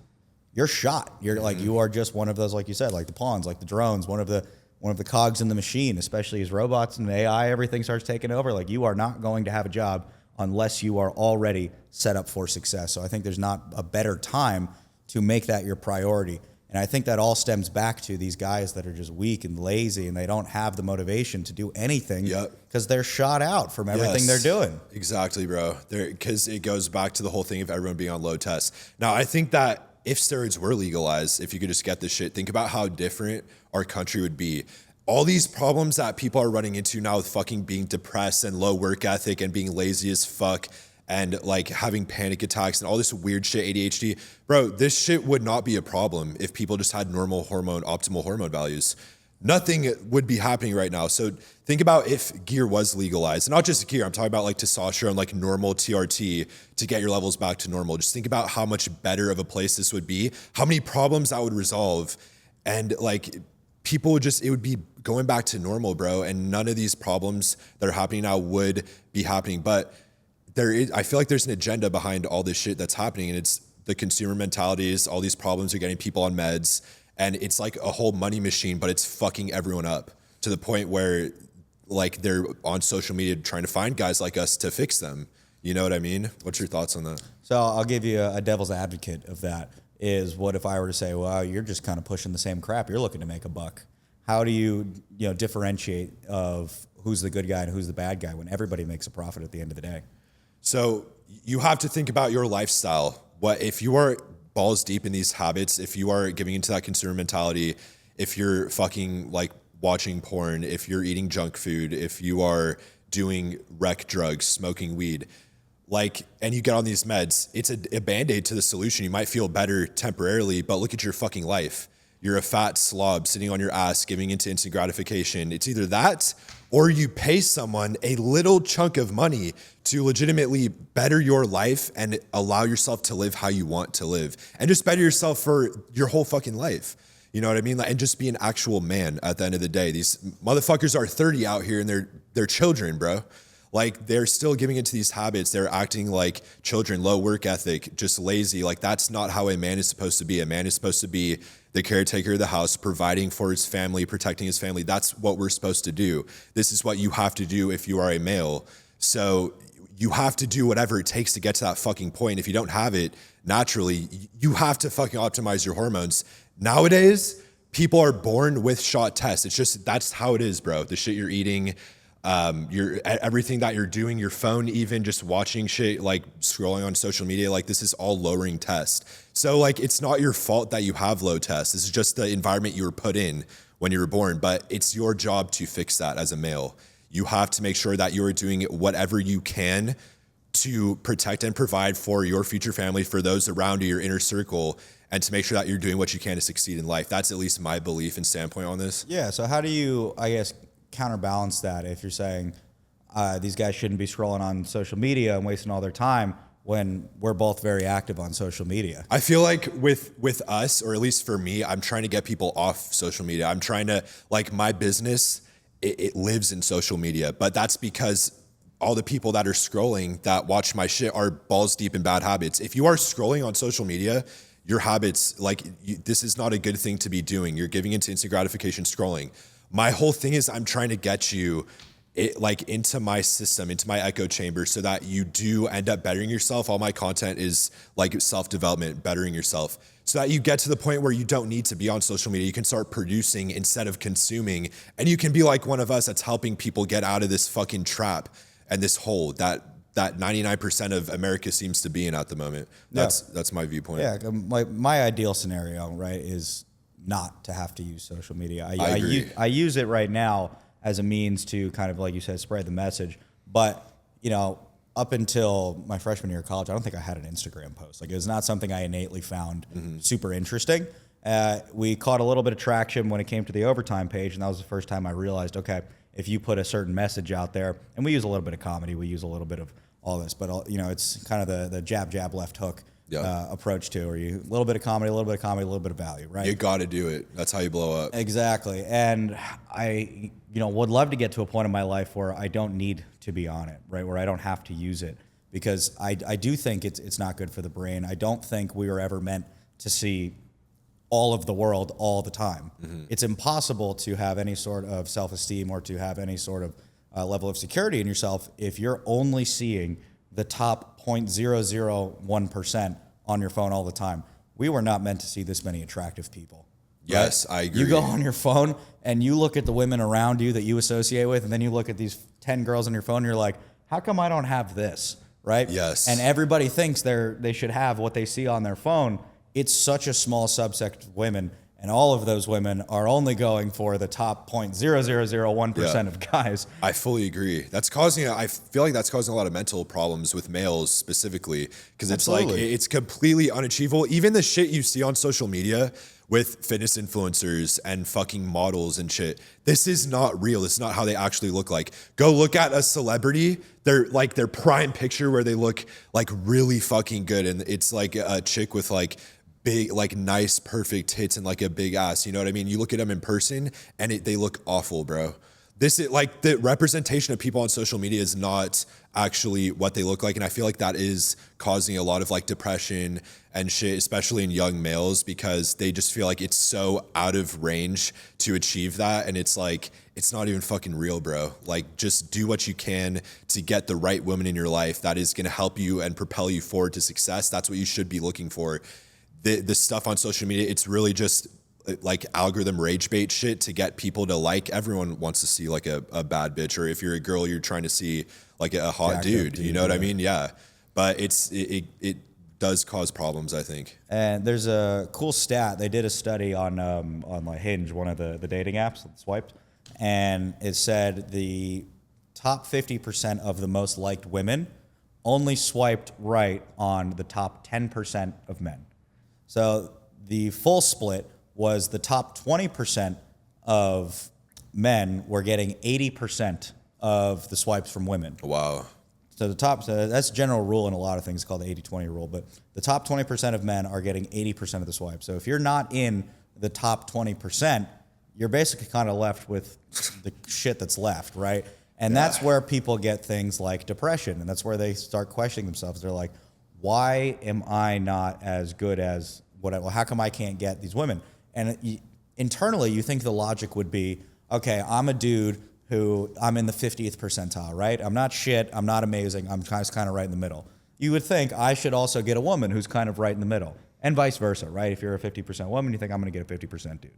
you're shot. You're like, you are just one of those, like you said, like the pawns, like the drones, one of the one of the cogs in the machine, especially as robots and AI, everything starts taking over. Like, you are not going to have a job unless you are already set up for success. So I think there's not a better time to make that your priority. And I think that all stems back to these guys that are just weak and lazy and they don't have the motivation to do anything because they're shot out from everything they're doing. Exactly, bro. Because it goes back to the whole thing of everyone being on low test. Now, I think that if steroids were legalized, if you could just get this shit, think about how different our country would be. All these problems that people are running into now with fucking being depressed and low work ethic and being lazy as fuck and like having panic attacks and all this weird shit, ADHD, bro, this shit would not be a problem if people just had optimal hormone values. Nothing would be happening right now. So think about if gear was legalized, not just gear. I'm talking about like testosterone, like normal TRT to get your levels back to normal. Just think about how much better of a place this would be, how many problems that would resolve. And like people would it would be going back to normal, bro. And none of these problems that are happening now would be happening. But I feel like there's an agenda behind all this shit that's happening. And it's the consumer mentalities, all these problems are getting people on meds. And it's like a whole money machine, but it's fucking everyone up to the point where like they're on social media trying to find guys like us to fix them. You know what I mean? What's your thoughts on that? So I'll give you a devil's advocate of that is what if I were to say, well, you're just kind of pushing the same crap. You're looking to make a buck. How do you differentiate of who's the good guy and who's the bad guy when everybody makes a profit at the end of the day? So you have to think about your lifestyle. What if you are balls deep in these habits, if you are giving into that consumer mentality, if you're fucking like watching porn, if you're eating junk food, if you are doing rec drugs, smoking weed, like, and you get on these meds, it's a Band-Aid to the solution. You might feel better temporarily, but look at your fucking life. You're a fat slob sitting on your ass, giving into instant gratification. It's either that or you pay someone a little chunk of money to legitimately better your life and allow yourself to live how you want to live and just better yourself for your whole fucking life. You know what I mean? And just be an actual man at the end of the day. These motherfuckers are 30 out here and they're children, bro. Like they're still giving into these habits. They're acting like children, low work ethic, just lazy. Like that's not how a man is supposed to be. A man is supposed to be the caretaker of the house, providing for his family, protecting his family. That's what we're supposed to do. This is what you have to do if you are a male. So you have to do whatever it takes to get to that fucking point. If you don't have it naturally, you have to fucking optimize your hormones. Nowadays, people are born with shot tests. It's just, that's how it is, bro. The shit you're eating, everything that you're doing, your phone, even just watching shit, like scrolling on social media, like this is all lowering test. So like, it's not your fault that you have low test. This is just the environment you were put in when you were born, but it's your job to fix that as a male. You have to make sure that you are doing whatever you can to protect and provide for your future family, for those around you, your inner circle, and to make sure that you're doing what you can to succeed in life. That's at least my belief and standpoint on this. Yeah. So how do you, I guess, counterbalance that if you're saying these guys shouldn't be scrolling on social media and wasting all their time when we're both very active on social media? I feel like with us, or at least for me, I'm trying to get people off social media. I'm trying to, like, my business, it lives in social media, but that's because all the people that are scrolling that watch my shit are balls deep in bad habits. If you are scrolling on social media, your habits, like, this is not a good thing to be doing. You're giving into instant gratification scrolling. My whole thing is I'm trying to get you into my system, into my echo chamber, so that you do end up bettering yourself. All my content is like self-development, bettering yourself, so that you get to the point where you don't need to be on social media. You can start producing instead of consuming, and you can be like one of us that's helping people get out of this fucking trap and this hole that 99% of America seems to be in at the moment. That's my viewpoint. Yeah, my ideal scenario, right, is not to have to use social media. I use it right now as a means to kind of, like you said, spread the message. But, up until my freshman year of college, I don't think I had an Instagram post. Like, it was not something I innately found super interesting. We caught a little bit of traction when it came to the overtime page, and that was the first time I realized, okay, if you put a certain message out there, and we use a little bit of comedy, we use a little bit of all this, but it's kind of the jab, left hook approach to, or a little bit of comedy, a little bit of value, right? You got to do it. That's how you blow up. Exactly. And I, would love to get to a point in my life where I don't need to be on it, right? Where I don't have to use it, because I do think it's not good for the brain. I don't think we were ever meant to see all of the world all the time. It's impossible to have any sort of self-esteem or to have any sort of level of security in yourself if you're only seeing the top 0.001% on your phone all the time. We were not meant to see this many attractive people. Yes, right? I agree. You go on your phone and you look at the women around you that you associate with, and then you look at these 10 girls on your phone and you're like, how come I don't have this? Right? Yes. And everybody thinks they should have what they see on their phone. It's such a small subsect of women, and all of those women are only going for the top 0.0001% of guys. I fully agree. I feel like that's causing a lot of mental problems with males specifically, because it's like, it's completely unachievable. Even the shit you see on social media with fitness influencers and fucking models and shit, this is not real. It's not how they actually look like. Go look at a celebrity, their prime picture where they look like really fucking good, and it's like a chick with like big, like nice, perfect tits and like a big ass. You know what I mean? You look at them in person and they look awful, bro. This is like the representation of people on social media is not actually what they look like. And I feel like that is causing a lot of like depression and shit, especially in young males, because they just feel like it's so out of range to achieve that. And it's like, it's not even fucking real, bro. Like, just do what you can to get the right woman in your life that is going to help you and propel you forward to success. That's what you should be looking for. The stuff on social media, it's really just like algorithm rage bait shit to get people to like. Everyone wants to see like a bad bitch, or if you're a girl, you're trying to see like a hot dude. You know what I mean? Yeah. But it does cause problems, I think. And there's a cool stat. They did a study on like Hinge, one of the dating apps, Swiped, and it said the top 50% of the most liked women only swiped right on the top 10% of men. So the full split was the top 20% of men were getting 80% of the swipes from women. Wow. So that's a general rule in a lot of things called the 80-20 rule, but the top 20% of men are getting 80% of the swipes. So if you're not in the top 20%, you're basically kind of left with the shit that's left, right? And that's where people get things like depression, and that's where they start questioning themselves. They're like, why am I not as good as how come I can't get these women? And internally, you think the logic would be, okay, I'm a dude who I'm in the 50th percentile, right? I'm not shit. I'm not amazing. I'm kind of right in the middle. You would think I should also get a woman who's kind of right in the middle, and vice versa, right? If you're a 50% woman, you think I'm going to get a 50% dude.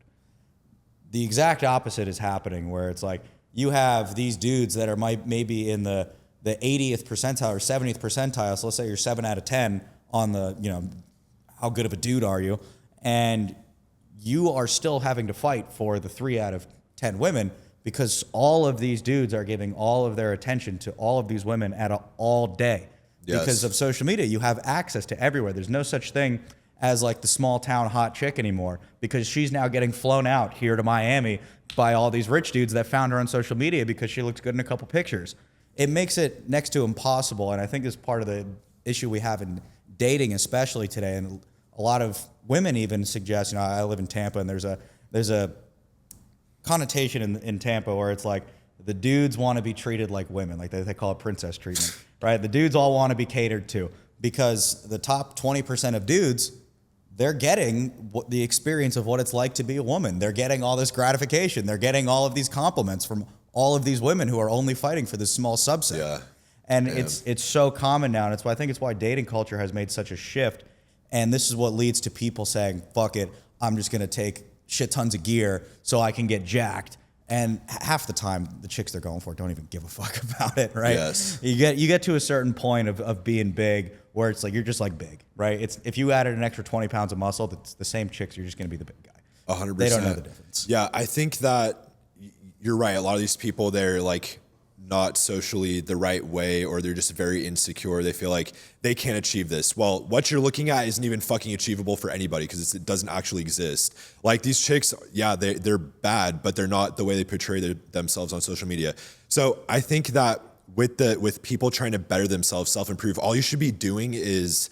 The exact opposite is happening, where it's like you have these dudes that are maybe in the 80th percentile or 70th percentile. So let's say you're 7 out of 10 on the, how good of a dude are you? And you are still having to fight for the 3 out of 10 women, because all of these dudes are giving all of their attention to all of these women all day. Yes. Because of social media. You have access to everywhere. There's no such thing as like the small town hot chick anymore, because she's now getting flown out here to Miami by all these rich dudes that found her on social media because she looked good in a couple pictures. It makes it next to impossible, and I think it's part of the issue we have in dating, especially today. And a lot of women even suggest, I live in Tampa, and there's a connotation in Tampa where it's like the dudes want to be treated like women, like they call it princess treatment, right? The dudes all want to be catered to, because the top 20% of dudes, they're getting the experience of what it's like to be a woman. They're getting all this gratification. They're getting all of these compliments from all of these women who are only fighting for this small subset. Yeah. And it's so common now, and I think it's why dating culture has made such a shift. And this is what leads to people saying, fuck it, I'm just going to take shit tons of gear so I can get jacked. And half the time, the chicks they're going for don't even give a fuck about it, right? Yes. You get to a certain point of being big where it's like, you're just like big, right? It's if you added an extra 20 pounds of muscle, that's the same chicks, you're just going to be the big guy. 100%. They don't know the difference. Yeah, I think that you're right. A lot of these people, they're like not socially the right way, or they're just very insecure. They feel like they can't achieve this. Well, what you're looking at isn't even fucking achievable for anybody, because it doesn't actually exist. Like, these chicks, yeah, they're bad, but they're not the way they portray themselves on social media. So I think that with people trying to better themselves, self-improve, all you should be doing is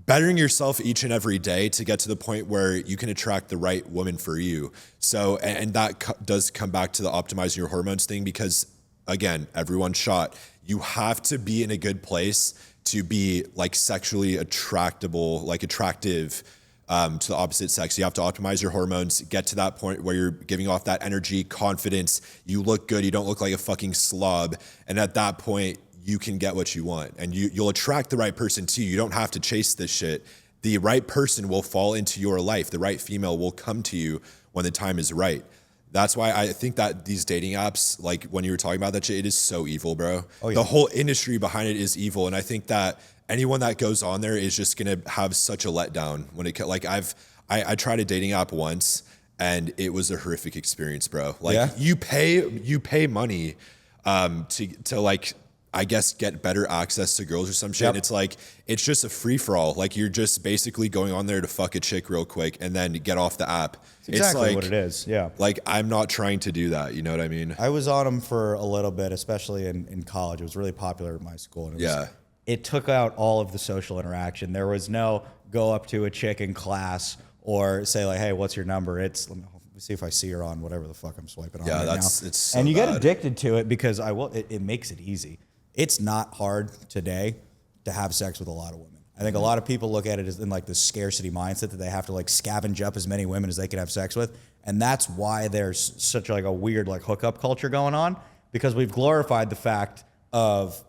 bettering yourself each and every day to get to the point where you can attract the right woman for you. So, and that does come back to the optimizing your hormones thing, because again, everyone's shot. You have to be in a good place to be like sexually attractive to the opposite sex. You have to optimize your hormones, get to that point where you're giving off that energy, confidence. You look good. You don't look like a fucking slob. And at that point, you can get what you want, and you'll attract the right person to you. You don't have to chase this shit. The right person will fall into your life. The right female will come to you when the time is right. That's why I think that these dating apps, like when you were talking about that shit, it is so evil, bro. Oh, yeah. The whole industry behind it is evil. And I think that anyone that goes on there is just going to have such a letdown when it, like I tried a dating app once and it was a horrific experience, bro. Like you pay money, to like, I guess, get better access to girls or some shit. Yep. And it's like, it's just a free for all. Like you're just basically going on there to fuck a chick real quick and then get off the app. It's exactly like, what it is. Yeah. Like I'm not trying to do that. You know what I mean? I was on them for a little bit, especially in college. It was really popular at my school. And it took out all of the social interaction. There was no go up to a chick in class or say like, hey, what's your number? It's, let me see if I see her on whatever the fuck I'm swiping on right now. It's so and you bad. get addicted to it because it makes it easy. It's not hard today to have sex with a lot of women. I think a lot of people look at it as in like this scarcity mindset that they have to like scavenge up as many women as they can have sex with. And that's why there's such like a weird like hookup culture going on, because we've glorified the fact of,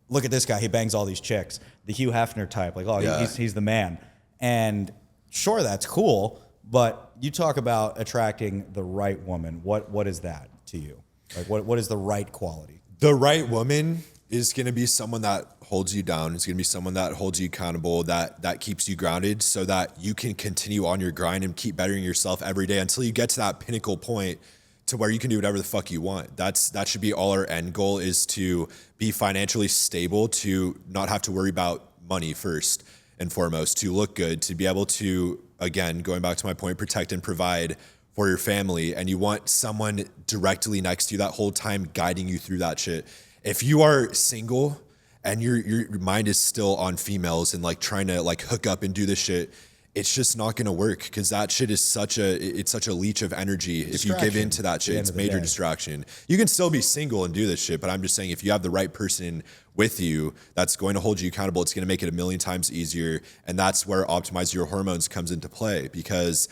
look at this guy, he bangs all these chicks. The Hugh Hefner type, like, oh, he's the man. And sure, that's cool, but you talk about attracting the right woman. What is that to you? Like what is the right quality? The right woman is going to be someone that holds you down. It's going to be someone that holds you accountable, that keeps you grounded so that you can continue on your grind and keep bettering yourself every day until you get to that pinnacle point to where you can do whatever the fuck you want. That should be all our end goal, is to be financially stable, to not have to worry about money first and foremost, to look good, to be able to, again, going back to my point, protect and provide for your family. And you want someone directly next to you that whole time guiding you through that shit. If you are single and your mind is still on females and like trying to like hook up and do this shit, it's just not going to work, because that shit is such a leech of energy. If you give into that shit, it's major distraction. You can still be single and do this shit, but I'm just saying, if you have the right person with you that's going to hold you accountable, it's going to make it a million times easier. And that's where optimize your hormones comes into play, because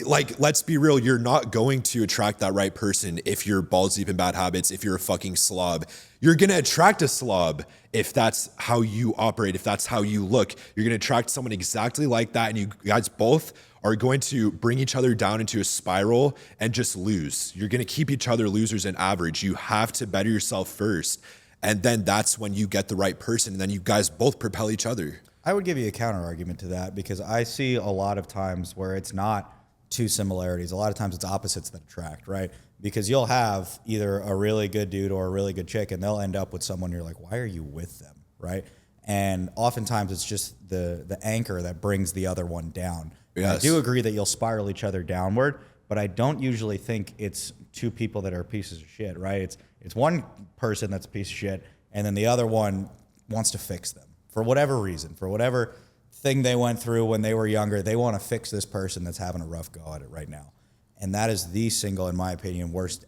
let's be real, you're not going to attract that right person if you're balls deep in bad habits, if you're a fucking slob. You're going to attract a slob if that's how you operate, if that's how you look. You're going to attract someone exactly like that, and you guys both are going to bring each other down into a spiral and just lose. You're going to keep each other losers and average. You have to better yourself first, and then that's when you get the right person, and then you guys both propel each other. I would give you a counter argument to that, because I see a lot of times where it's not two similarities. A lot of times it's opposites that attract, right? Because you'll have either a really good dude or a really good chick, and they'll end up with someone you're like, why are you with them, right? And oftentimes it's just the anchor that brings the other one down. Yes. I do agree that you'll spiral each other downward, but I don't usually think it's two people that are pieces of shit, right? It's one person that's a piece of shit, and then the other one wants to fix them for whatever reason, for whatever thing they went through when they were younger. They want to fix this person that's having a rough go at it right now. And that is the single, in my opinion, worst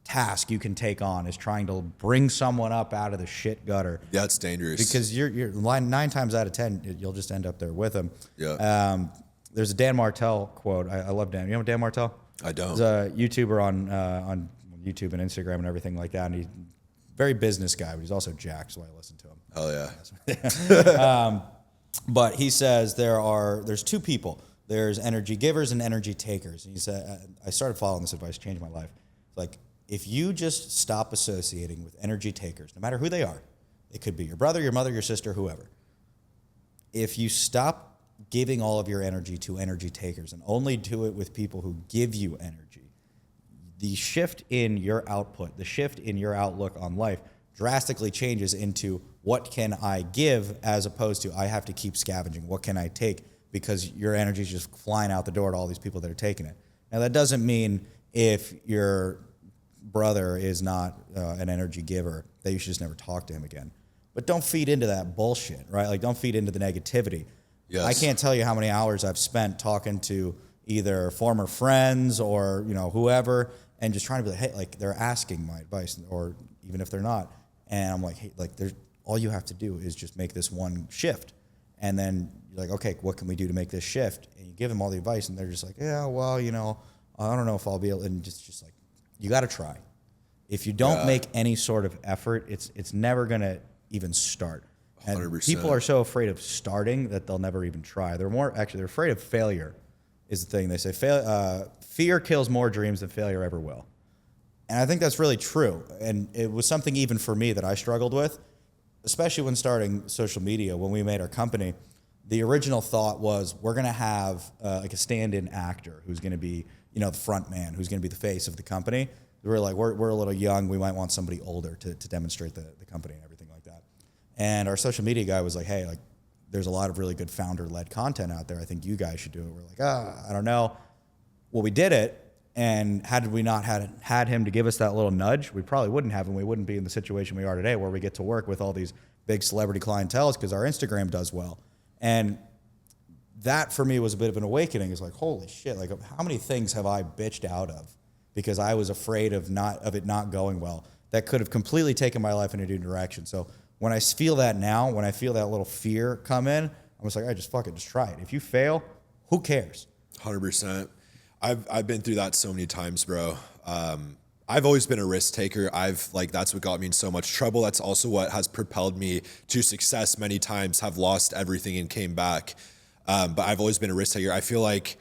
task you can take on, is trying to bring someone up out of the shit gutter. Yeah, it's dangerous. Because you're 9 times out of 10, you'll just end up there with them. Yeah. There's a Dan Martell quote. I love Dan. You know Dan Martell? I don't. He's a YouTuber on YouTube and Instagram and everything like that. And he's a very business guy, but he's also jacked, so I listen to him. Oh, yeah. But he says there's two people. There's energy givers and energy takers. And he said, I started following this advice, changed my life. It's like, if you just stop associating with energy takers, no matter who they are, it could be your brother, your mother, your sister, whoever. If you stop giving all of your energy to energy takers and only do it with people who give you energy, the shift in your output, the shift in your outlook on life drastically changes into what can I give, as opposed to I have to keep scavenging. What can I take? Because your energy is just flying out the door to all these people that are taking it. Now, that doesn't mean if your brother is not an energy giver that you should just never talk to him again. But don't feed into that bullshit, right? Like, don't feed into the negativity. Yes. I can't tell you how many hours I've spent talking to either former friends or, whoever, and just trying to be like, hey, like, they're asking my advice, or even if they're not. And I'm like, hey, like, all you have to do is just make this one shift. And then you're like, okay, what can we do to make this shift? And you give them all the advice, and they're just like, yeah, well, I don't know if I'll be able. And just like, you got to try. If you don't make any sort of effort, it's never gonna even start. And 100%. people are so afraid of starting that they'll never even try. They're afraid of failure. Is the thing they say. Fear kills more dreams than failure ever will. And I think that's really true. And it was something even for me that I struggled with, especially when starting social media. When we made our company, the original thought was we're going to have like a stand-in actor who's going to be, the front man, who's going to be the face of the company. We're like, we're a little young. We might want somebody older to demonstrate the company and everything like that. And our social media guy was like, hey, like, there's a lot of really good founder-led content out there. I think you guys should do it. We're like, I don't know. Well, we did it. And had we not had him to give us that little nudge, we probably wouldn't have, and we wouldn't be in the situation we are today where we get to work with all these big celebrity clienteles because our Instagram does well. And that for me was a bit of an awakening. It's like, holy shit, like how many things have I bitched out of because I was afraid of it not going well that could have completely taken my life in a new direction. So when I feel that now, when I feel that little fear come in, I'm just like, just fuck it, just try it. If you fail, who cares? 100%. I've been through that so many times, bro. I've always been a risk taker. That's what got me in so much trouble. That's also what has propelled me to success many times, have lost everything and came back. But I've always been a risk taker. I feel like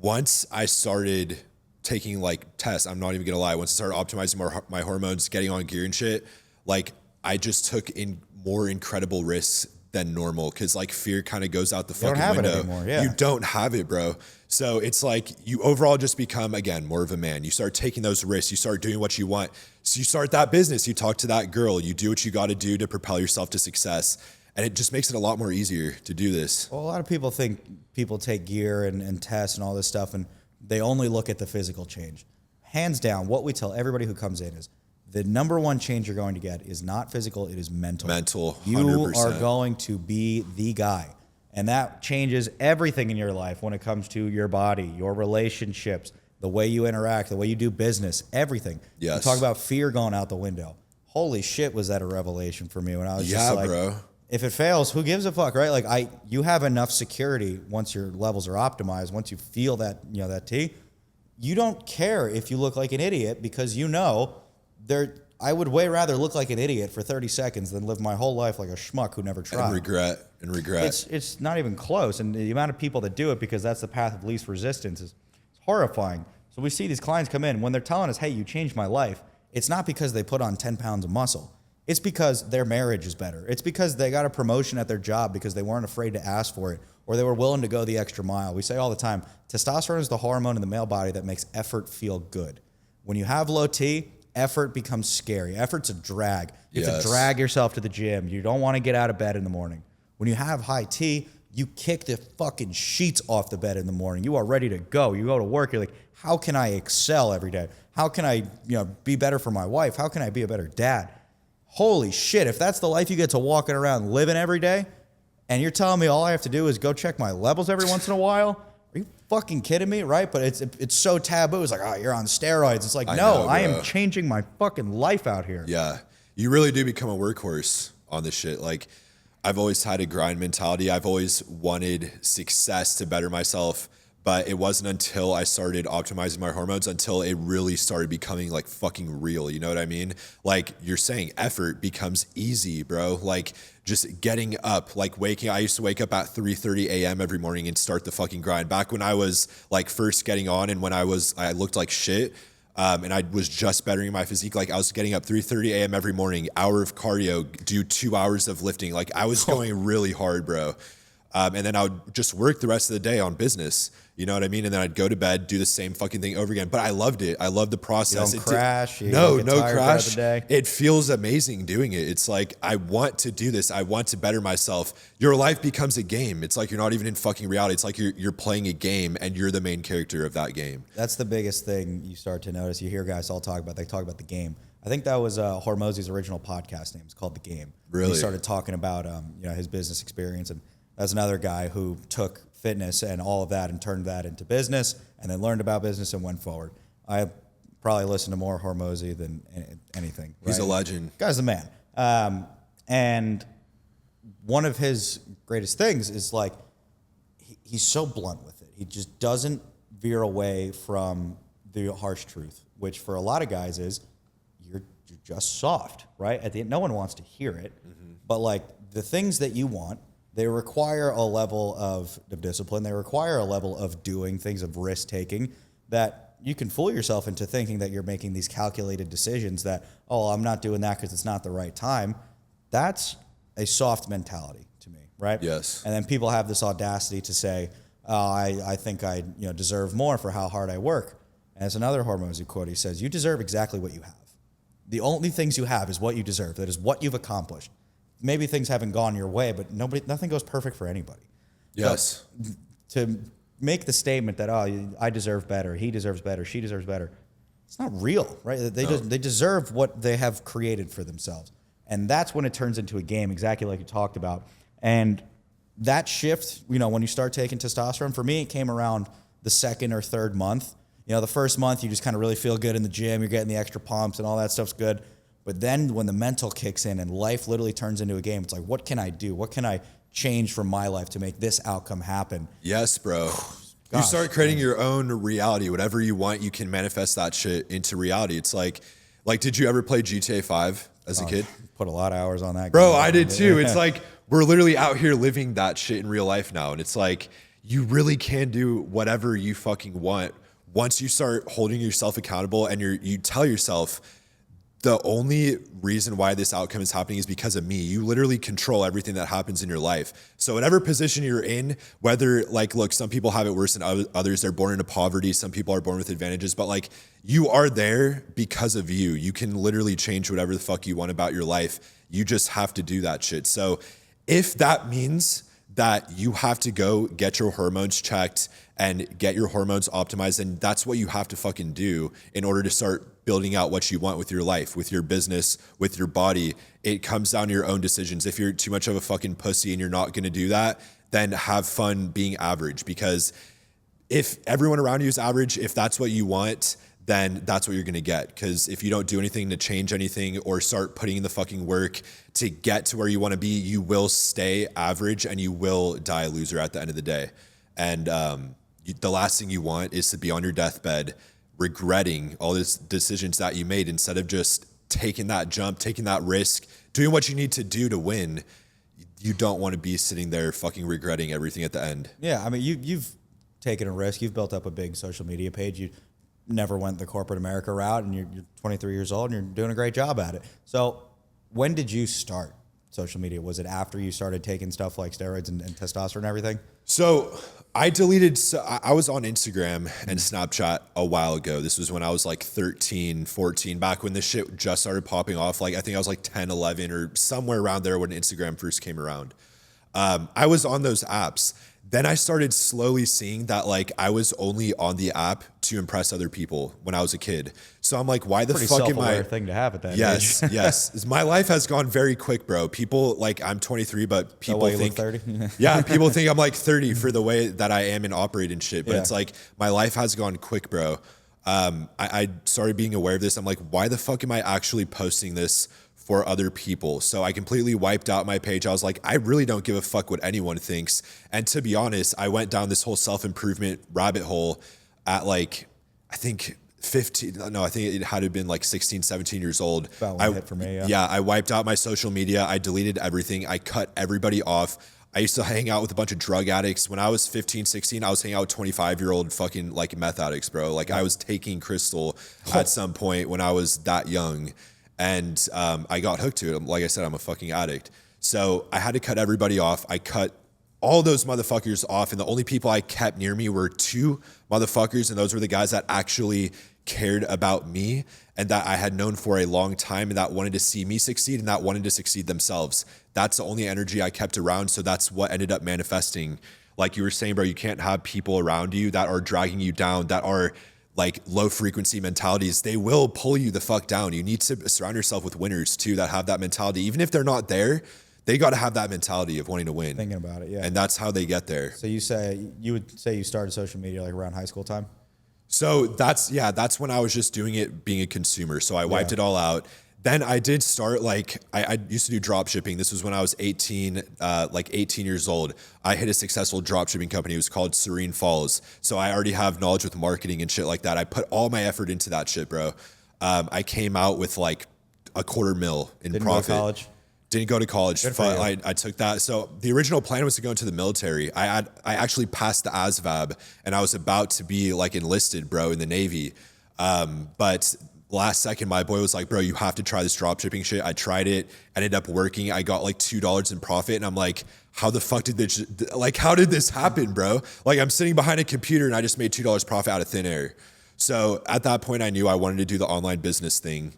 once I started taking like tests, I'm not even gonna lie, once I started optimizing my hormones, getting on gear and shit, like I just took in more incredible risks than normal because like fear kind of goes out the fucking window. You don't have it anymore, yeah. You don't have it, bro. So it's like you overall just become, again, more of a man. You start taking those risks. You start doing what you want. So you start that business. You talk to that girl. You do what you got to do to propel yourself to success. And it just makes it a lot more easier to do this. Well, a lot of people think people take gear and tests and all this stuff, and they only look at the physical change. Hands down, what we tell everybody who comes in is the number one change you're going to get is not physical, it is mental. Mental, 100%. You are going to be the guy. And that changes everything in your life when it comes to your body, your relationships, the way you interact, the way you do business, everything. Yes. You talk about fear going out the window. Holy shit, was that a revelation for me when I was just like, bro. If it fails, who gives a fuck, right? Like you have enough security once your levels are optimized, once you feel that, that T, you don't care if you look like an idiot because I would way rather look like an idiot for 30 seconds than live my whole life like a schmuck who never tried. And regret. It's not even close. And the amount of people that do it because that's the path of least resistance is horrifying. So we see these clients come in when they're telling us, hey, you changed my life. It's not because they put on 10 pounds of muscle. It's because their marriage is better. It's because they got a promotion at their job because they weren't afraid to ask for it or they were willing to go the extra mile. We say all the time, testosterone is the hormone in the male body that makes effort feel good. When you have low T, effort becomes scary. Effort's a drag. You have to drag yourself to the gym. You don't want to get out of bed in the morning. When you have high T, you kick the fucking sheets off the bed in the morning. You are ready to go. You go to work. You're like, how can I excel every day? How can I, be better for my wife? How can I be a better dad? Holy shit. If that's the life you get to walking around living every day, and you're telling me all I have to do is go check my levels every once in a while, are you fucking kidding me, right? But it's so taboo. It's like, oh, you're on steroids. It's like, I am changing my fucking life out here. Yeah. You really do become a workhorse on this shit. Like, I've always had a grind mentality. I've always wanted success to better myself, but it wasn't until I started optimizing my hormones until it really started becoming like fucking real. You know what I mean? Like you're saying, effort becomes easy, bro. Like just getting up, like I used to wake up at 3:30 a.m. every morning and start the fucking grind. Back when I was like first getting on and when I looked like shit, and I was just bettering my physique. Like I was getting up 3:30 a.m. every morning, hour of cardio, do 2 hours of lifting. Like I was going really hard, bro. And then I would just work the rest of the day on business. You know what I mean? And then I'd go to bed, do the same fucking thing over again. But I loved it. I loved the process. You don't crash. No crash. It feels amazing doing it. It's like, I want to do this. I want to better myself. Your life becomes a game. It's like you're not even in fucking reality. It's like you're playing a game and you're the main character of that game. That's the biggest thing you start to notice. You hear guys all talk about the game. I think that was Hormozy's original podcast name. It's called The Game. Really? He started talking about his business experience, and that's another guy who took fitness and all of that and turned that into business and then learned about business and went forward. I probably listen to more Hormozy than anything. Right? He's a legend. Guy's the man. And one of his greatest things is like, he's so blunt with it. He just doesn't veer away from the harsh truth, which for a lot of guys is you're just soft, right? At the end, no one wants to hear it, but like the things that you want, they require a level of discipline. They require a level of doing things, of risk taking, that you can fool yourself into thinking that you're making these calculated decisions that, oh, I'm not doing that because it's not the right time. That's a soft mentality to me, right? Yes. And then people have this audacity to say, oh, I think I deserve more for how hard I work. And as another Hormozy quote, he says, you deserve exactly what you have. The only things you have is what you deserve. That is what you've accomplished. Maybe things haven't gone your way, but nothing goes perfect for anybody. Yes. So, to make the statement that, oh, I deserve better, he deserves better, she deserves better, it's not real, right? They deserve what they have created for themselves. And that's when it turns into a game, exactly like you talked about. And that shift, when you start taking testosterone, for me, it came around the second or third month. The first month, you just kind of really feel good in the gym, you're getting the extra pumps and all that stuff's good. But then when the mental kicks in and life literally turns into a game, it's like, what can I do? What can I change from my life to make this outcome happen? Yes, bro. You start creating your own reality. Whatever you want, you can manifest that shit into reality. It's like, did you ever play GTA 5 as a kid? Put a lot of hours on that. Bro, I did too. It's like, we're literally out here living that shit in real life now. And it's like, you really can do whatever you fucking want once you start holding yourself accountable and you tell yourself, the only reason why this outcome is happening is because of me. You literally control everything that happens in your life. So whatever position you're in, whether look, some people have it worse than others. They're born into poverty. Some people are born with advantages, but you are there because of you. You can literally change whatever the fuck you want about your life. You just have to do that shit. So if that means that you have to go get your hormones checked and get your hormones optimized, and that's what you have to fucking do in order to start building out what you want with your life, with your business, with your body. It comes down to your own decisions. If you're too much of a fucking pussy and you're not going to do that, then have fun being average, because if everyone around you is average, if that's what you want, then that's what you're going to get. Because if you don't do anything to change anything or start putting in the fucking work to get to where you want to be, you will stay average and you will die a loser at the end of the day. And the last thing you want is to be on your deathbed regretting all these decisions that you made, instead of just taking that jump, taking that risk, doing what you need to do to win. You don't want to be sitting there fucking regretting everything at the end. Yeah, I mean, you've taken a risk. You've built up a big social media page. You never went the corporate America route, and you're 23 years old, and you're doing a great job at it. So when did you start social media? Was it after you started taking stuff like steroids and testosterone and everything? So I deleted, I was on Instagram and Snapchat a while ago. This was when I was 13, 14, back when this shit just started popping off. I think I was 10, 11 or somewhere around there when Instagram first came around. I was on those apps. Then I started slowly seeing that I was only on the app to impress other people when I was a kid. So I'm like, why the Pretty fuck am I? thing to have at that Yes, age. yes. My life has gone very quick, bro. People I'm 23, but people think 30. yeah, people think I'm 30 for the way that I am and operate and shit. But it's my life has gone quick, bro. I started being aware of this. I'm like, why the fuck am I actually posting this for other people? So I completely wiped out my page. I was like, I really don't give a fuck what anyone thinks. And to be honest, I went down this whole self-improvement rabbit hole at I think 15, no, I think it had to have been 16, 17 years old. About one hit for me, yeah. I wiped out my social media. I deleted everything. I cut everybody off. I used to hang out with a bunch of drug addicts. When I was 15, 16, I was hanging out with 25-year-old fucking meth addicts, bro. I was taking crystal at some point when I was that young. And I got hooked to it. Like I said, I'm a fucking addict. So I had to cut everybody off. I cut all those motherfuckers off. And the only people I kept near me were 2 motherfuckers. And those were the guys that actually cared about me and that I had known for a long time and that wanted to see me succeed and that wanted to succeed themselves. That's the only energy I kept around. So that's what ended up manifesting. Like you were saying, bro, you can't have people around you that are dragging you down, that are low frequency mentalities. They will pull you the fuck down. You need to surround yourself with winners too, that have that mentality. Even if they're not there, they got to have that mentality of wanting to win. Thinking about it, yeah. And that's how they get there. So you would say you started social media around high school time? So that's when I was just doing it being a consumer. So I wiped it all out. then I did start I used to do drop shipping. This was when I was 18 years old. I hit a successful drop shipping company. It was called Serene Falls. So I already have knowledge with marketing and shit like that. I put all my effort into that shit, bro. I came out with like $250,000 in Didn't profit. go to college? Didn't go to college. Good for you. I took that. So the original plan was to go into the military. I actually passed the ASVAB and I was about to be like enlisted, bro, in the Navy. But last second, my boy was like, bro, you have to try this drop shipping shit. I tried it, ended up working. I got like $2 in profit. And I'm like, how the fuck did this, how did this happen, bro? Like I'm sitting behind a computer and I just made $2 profit out of thin air. So at that point I knew I wanted to do the online business thing.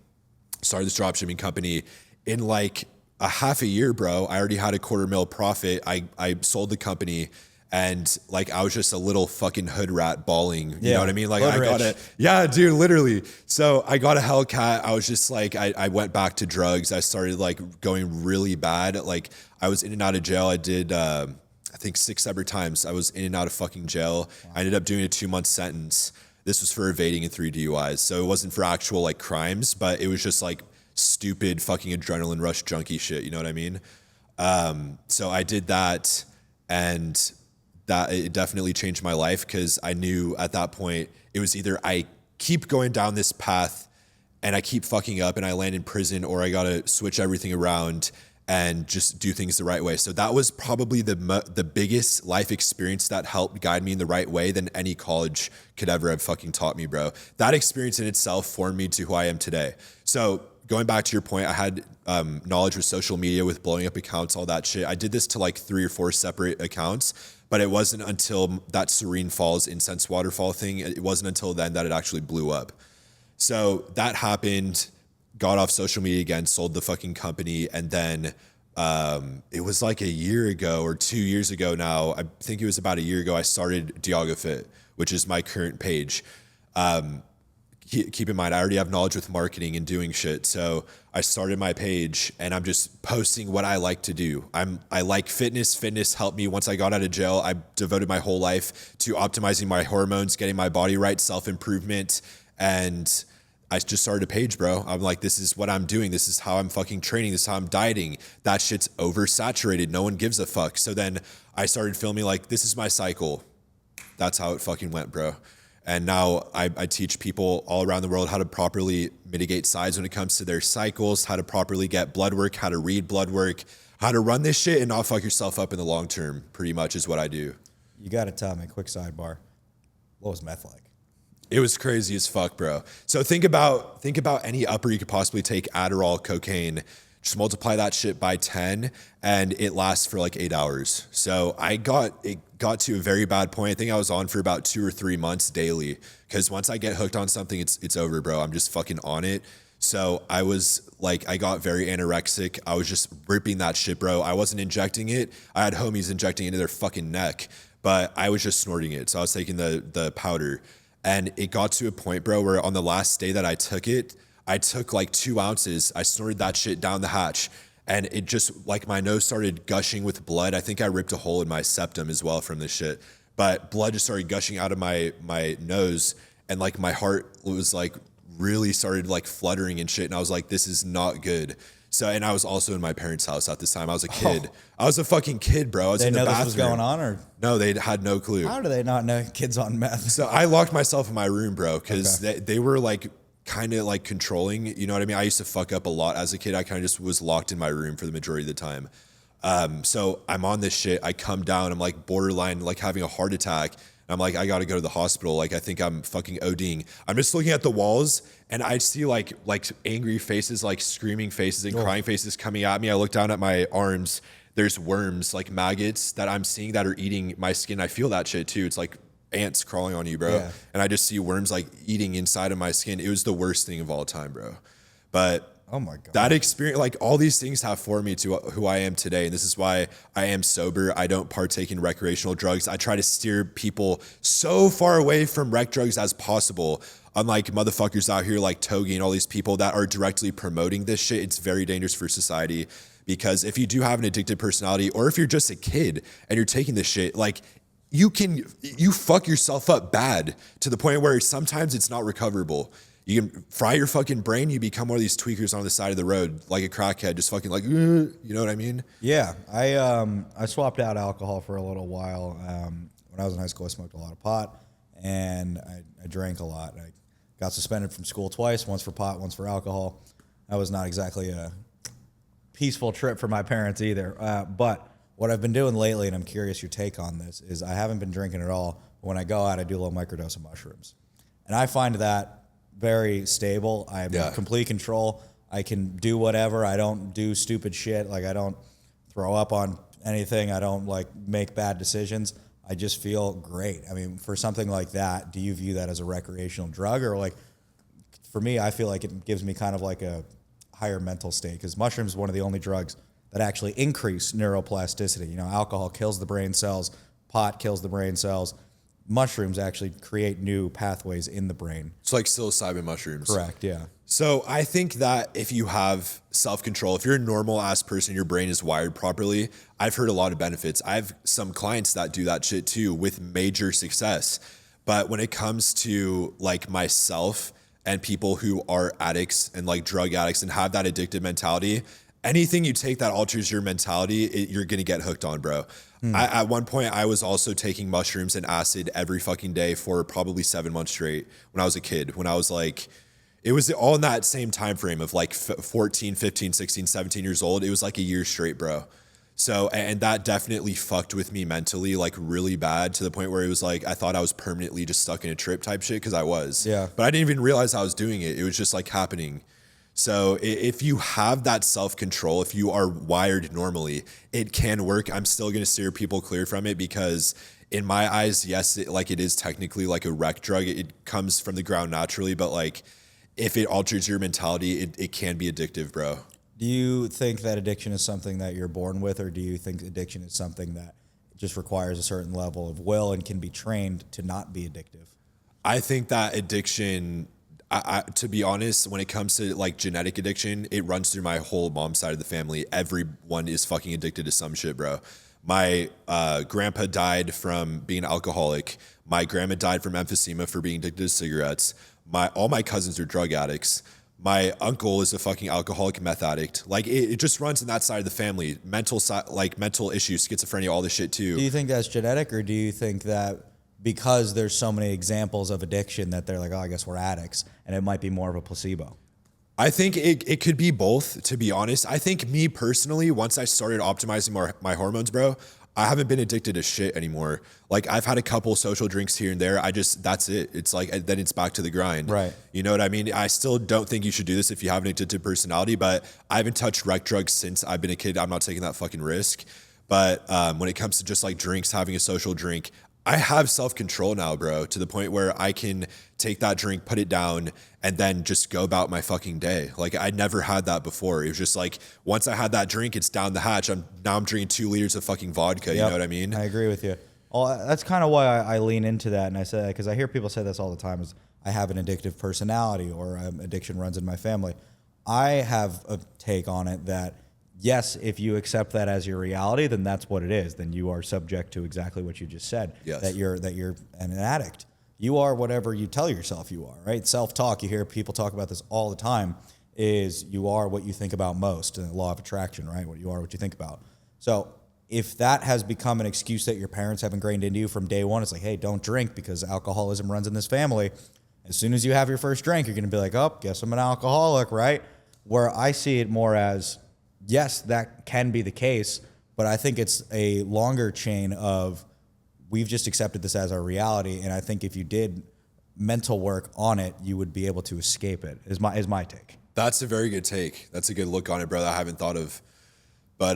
Started this drop shipping company. In like a half a year, bro, I already had $250,000 profit. I sold the company. And like, I was just a little fucking hood rat bawling. You know what I mean? Like I got it. Yeah, dude, literally. So I got a Hellcat. I was just like, I went back to drugs. I started like going really bad. Like I was in and out of jail. I did, I think 6 separate times. I was in and out of fucking jail. Wow. I ended up doing a 2-month sentence. This was for evading and 3 DUIs. So it wasn't for actual like crimes, but it was just like stupid fucking adrenaline rush junkie shit. You know what I mean? So I did that, and that it definitely changed my life, because I knew at that point it was either I keep going down this path and I keep fucking up and I land in prison, or I gotta switch everything around and just do things the right way. So that was probably the biggest life experience that helped guide me in the right way than any college could ever have fucking taught me, bro. That experience in itself formed me to who I am today. So going back to your point, I had knowledge with social media, with blowing up accounts, all that shit. I did this to like 3 or 4 separate accounts, but it wasn't until that Serene Falls incense waterfall thing, it wasn't until then that it actually blew up. So that happened, got off social media again, sold the fucking company, and then it was like a year ago or 2 years ago now, I think it was about a year ago, I started Diagofit, which is my current page. Keep in mind, I already have knowledge with marketing and doing shit. So I started my page and I'm just posting what I like to do. I like fitness. Fitness helped me once I got out of jail. I devoted my whole life to optimizing my hormones, getting my body right, self-improvement. And I just started a page, bro. I'm like, this is what I'm doing. This is how I'm fucking training. This is how I'm dieting. That shit's oversaturated. No one gives a fuck. So then I started filming like, this is my cycle. That's how it fucking went, bro. And now I teach people all around the world how to properly mitigate sides when it comes to their cycles, how to properly get blood work, how to read blood work, how to run this shit and not fuck yourself up in the long term, pretty much is what I do. You got to tell me, quick sidebar, what was meth like? It was crazy as fuck, bro. So think about any upper you could possibly take, Adderall, cocaine, just multiply that shit by 10 and it lasts for like 8 hours. So it got to a very bad point. I think I was on for about 2 or 3 months daily, because once I get hooked on something, it's over, bro. I'm just fucking on it. So I was like, I got very anorexic. I was just ripping that shit, bro. I wasn't injecting it. I had homies injecting it into their fucking neck, but I was just snorting it. So I was taking the powder, and it got to a point, bro, where on the last day that I took it, I took like 2 ounces. I snorted that shit down the hatch, and it just like my nose started gushing with blood. I think I ripped a hole in my septum as well from this shit, but blood just started gushing out of my nose, and like my heart was like really started like fluttering and shit. And I was like, this is not good. So, and I was also in my parents' house at this time. I was a kid. I was a fucking kid, bro. I was in the bathroom. They know this was going on, or? No, they had no clue. How do they not know kids on meth? So I locked myself in my room, bro, because they were like kind of like controlling, you know what I mean? I used to fuck up a lot as a kid. I kind of just was locked in my room for the majority of the time. So I'm on this shit. I come down. I'm like borderline, like having a heart attack. I'm like, I got to go to the hospital. Like, I think I'm fucking ODing. I'm just looking at the walls and I see like angry faces, like screaming faces and crying faces coming at me. I look down at my arms. There's worms, like maggots that I'm seeing that are eating my skin. I feel that shit too. It's like ants crawling on you, bro. Yeah. And I just see worms like eating inside of my skin. It was the worst thing of all time, bro. But oh my God, that experience, like all these things have formed me to who I am today. And this is why I am sober. I don't partake in recreational drugs. I try to steer people so far away from rec drugs as possible. Unlike motherfuckers out here like Togi and all these people that are directly promoting this shit, it's very dangerous for society. Because if you do have an addicted personality, or if you're just a kid and you're taking this shit, like you fuck yourself up bad to the point where sometimes it's not recoverable. You can fry your fucking brain. You become one of these tweakers on the side of the road, like a crackhead, just fucking like, you know what I mean? Yeah, I swapped out alcohol for a little while. When I was in high school, I smoked a lot of pot, and I drank a lot. I got suspended from school twice, once for pot, once for alcohol. That was not exactly a peaceful trip for my parents either. But what I've been doing lately, and I'm curious your take on this, is I haven't been drinking at all. But when I go out, I do a little microdose of mushrooms. And I find that very stable. I'm in complete control. I can do whatever. I don't do stupid shit. Like, I don't throw up on anything. I don't like make bad decisions. I just feel great. I mean, for something like that, do you view that as a recreational drug? Or like, for me, I feel like it gives me kind of like a higher mental state, because mushrooms is one of the only drugs that actually increase neuroplasticity. You know, alcohol kills the brain cells, pot kills the brain cells. Mushrooms actually create new pathways in the brain. It's like psilocybin mushrooms. Correct, yeah. So I think that if you have self-control, if you're a normal ass person, your brain is wired properly, I've heard a lot of benefits. I have some clients that do that shit too with major success. But when it comes to like myself and people who are addicts and like drug addicts and have that addictive mentality, anything you take that alters your mentality, you're going to get hooked on, bro. At one point, I was also taking mushrooms and acid every fucking day for probably 7 months straight when I was a kid. When I was like, it was all in that same time frame of like 14, 15, 16, 17 years old. It was like a year straight, bro. So, and that definitely fucked with me mentally, like really bad, to the point where it was like, I thought I was permanently just stuck in a trip type shit, because I was. Yeah. But I didn't even realize I was doing it. It was just like happening. So if you have that self-control, if you are wired normally, it can work. I'm still going to steer people clear from it, because in my eyes, yes, it is technically like a rec drug. It comes from the ground naturally, but like if it alters your mentality, it can be addictive, bro. Do you think that addiction is something that you're born with, or do you think addiction is something that just requires a certain level of will and can be trained to not be addictive? I think that addiction, to be honest, when it comes to like genetic addiction, it runs through my whole mom's side of the family. Everyone is fucking addicted to some shit, bro. My grandpa died from being an alcoholic. My grandma died from emphysema for being addicted to cigarettes. All my cousins are drug addicts. My uncle is a fucking alcoholic meth addict. Like it just runs in that side of the family. Mental issues, schizophrenia, all this shit too. Do you think that's genetic, or do you think that because there's so many examples of addiction that they're like, oh, I guess we're addicts, and it might be more of a placebo? I think it could be both, to be honest. I think me personally, once I started optimizing my hormones, bro, I haven't been addicted to shit anymore. Like I've had a couple social drinks here and there. That's it. It's like, then it's back to the grind. Right. You know what I mean? I still don't think you should do this if you have an addictive personality, but I haven't touched rec drugs since I've been a kid. I'm not taking that fucking risk. But when it comes to just like drinks, having a social drink, I have self-control now, bro, to the point where I can take that drink, put it down, and then just go about my fucking day. Like I never had that before. It was just like, once I had that drink, it's down the hatch. I'm drinking 2 liters of fucking vodka. You know what I mean? I agree with you. Well, that's kind of why I lean into that. And I say, because I hear people say this all the time, is I have an addictive personality, or addiction runs in my family. I have a take on it that, yes, if you accept that as your reality, then that's what it is. Then you are subject to exactly what you just said. Yes. That you're an addict. You are whatever you tell yourself you are, right? Self-talk, you hear people talk about this all the time, is you are what you think about most, and the law of attraction, right? What you are, what you think about. So if that has become an excuse that your parents have ingrained into you from day one, it's like, hey, don't drink because alcoholism runs in this family. As soon as you have your first drink, you're going to be like, oh, guess I'm an alcoholic, right? Where I see it more as, yes, that can be the case, but I think it's a longer chain of, we've just accepted this as our reality, and I think if you did mental work on it, you would be able to escape it, is my take. That's a very good take. That's a good look on it, brother. I haven't thought of. But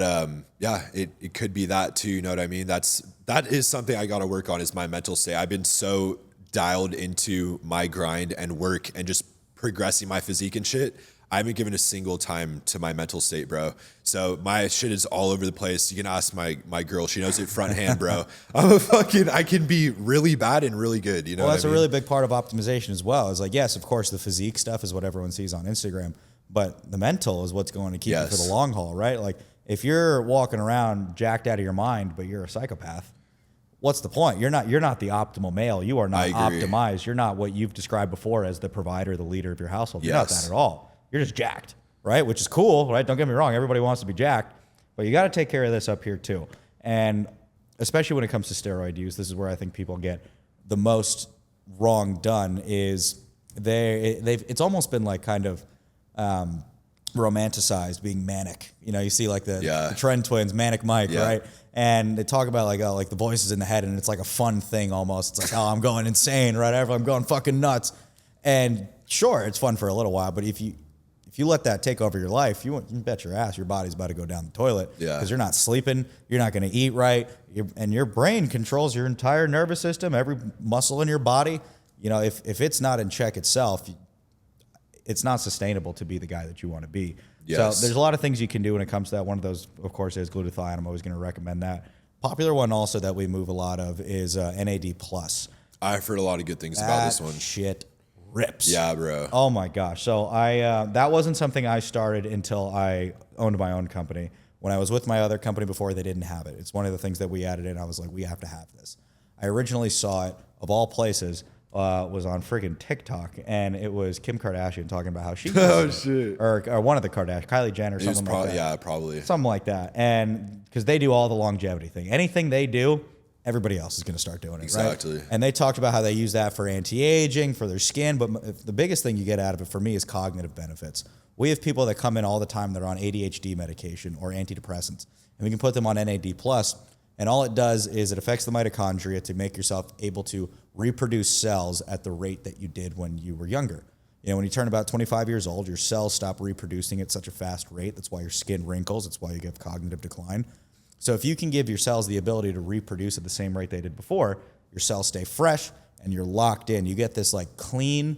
yeah, it could be that too, you know what I mean? That is something I got to work on, is my mental state. I've been so dialed into my grind and work and just progressing my physique and shit. I haven't given a single time to my mental state, bro. So my shit is all over the place. You can ask my girl. She knows it front hand, bro. I can be really bad and really good. You know Well, that's what I mean? a really big part of optimization as well. Is like, yes, of course, the physique stuff is what everyone sees on Instagram, but the mental is what's going to keep you for the long haul, right? Like if you're walking around jacked out of your mind, but you're a psychopath, what's the point? You're not the optimal male. You are not I agree. optimized. You're not what you've described before as the provider, the leader of your household. You're not Yes. that at all. You're just jacked, right? Which is cool, right? Don't get me wrong. Everybody wants to be jacked, but you got to take care of this up here too. And especially when it comes to steroid use, this is where I think people get the most wrong done. Is it's almost been like kind of romanticized being manic. You know, you see like the Trend Twins, Manic Mike, right? And they talk about like, oh, like the voices in the head, and it's like a fun thing almost. It's like, oh, I'm going insane, right? I'm going fucking nuts. And sure, it's fun for a little while, but if you let that take over your life, you bet your ass your body's about to go down the toilet. Because you're not sleeping, you're not going to eat right, and your brain controls your entire nervous system, every muscle in your body. You know, if it's not in check itself, it's not sustainable to be the guy that you want to be. Yes. So there's a lot of things you can do when it comes to that. One of those, of course, is glutathione. I'm always going to recommend that. Popular one also that we move a lot of is NAD+. I've heard a lot of good things about this one. Shit rips. Yeah, bro. Oh my gosh. So that wasn't something I started until I owned my own company. When I was with my other company before, they didn't have it. It's one of the things that we added in. I was like, we have to have this. I originally saw it, of all places, was on freaking TikTok, and it was Kim Kardashian talking about how she or one of the Kardashians, Kylie Jenner, something like that. Yeah, probably. Something like that. And because they do all the longevity thing. Anything they do, everybody else is going to start doing it, exactly. Right? And they talked about how they use that for anti-aging, for their skin, but the biggest thing you get out of it for me is cognitive benefits. We have people that come in all the time that are on ADHD medication or antidepressants, and we can put them on NAD+, and all it does is it affects the mitochondria to make yourself able to reproduce cells at the rate that you did when you were younger. You know, when you turn about 25 years old, your cells stop reproducing at such a fast rate. That's why your skin wrinkles. That's why you get cognitive decline. So if you can give your cells the ability to reproduce at the same rate they did before, your cells stay fresh and you're locked in. You get this like clean,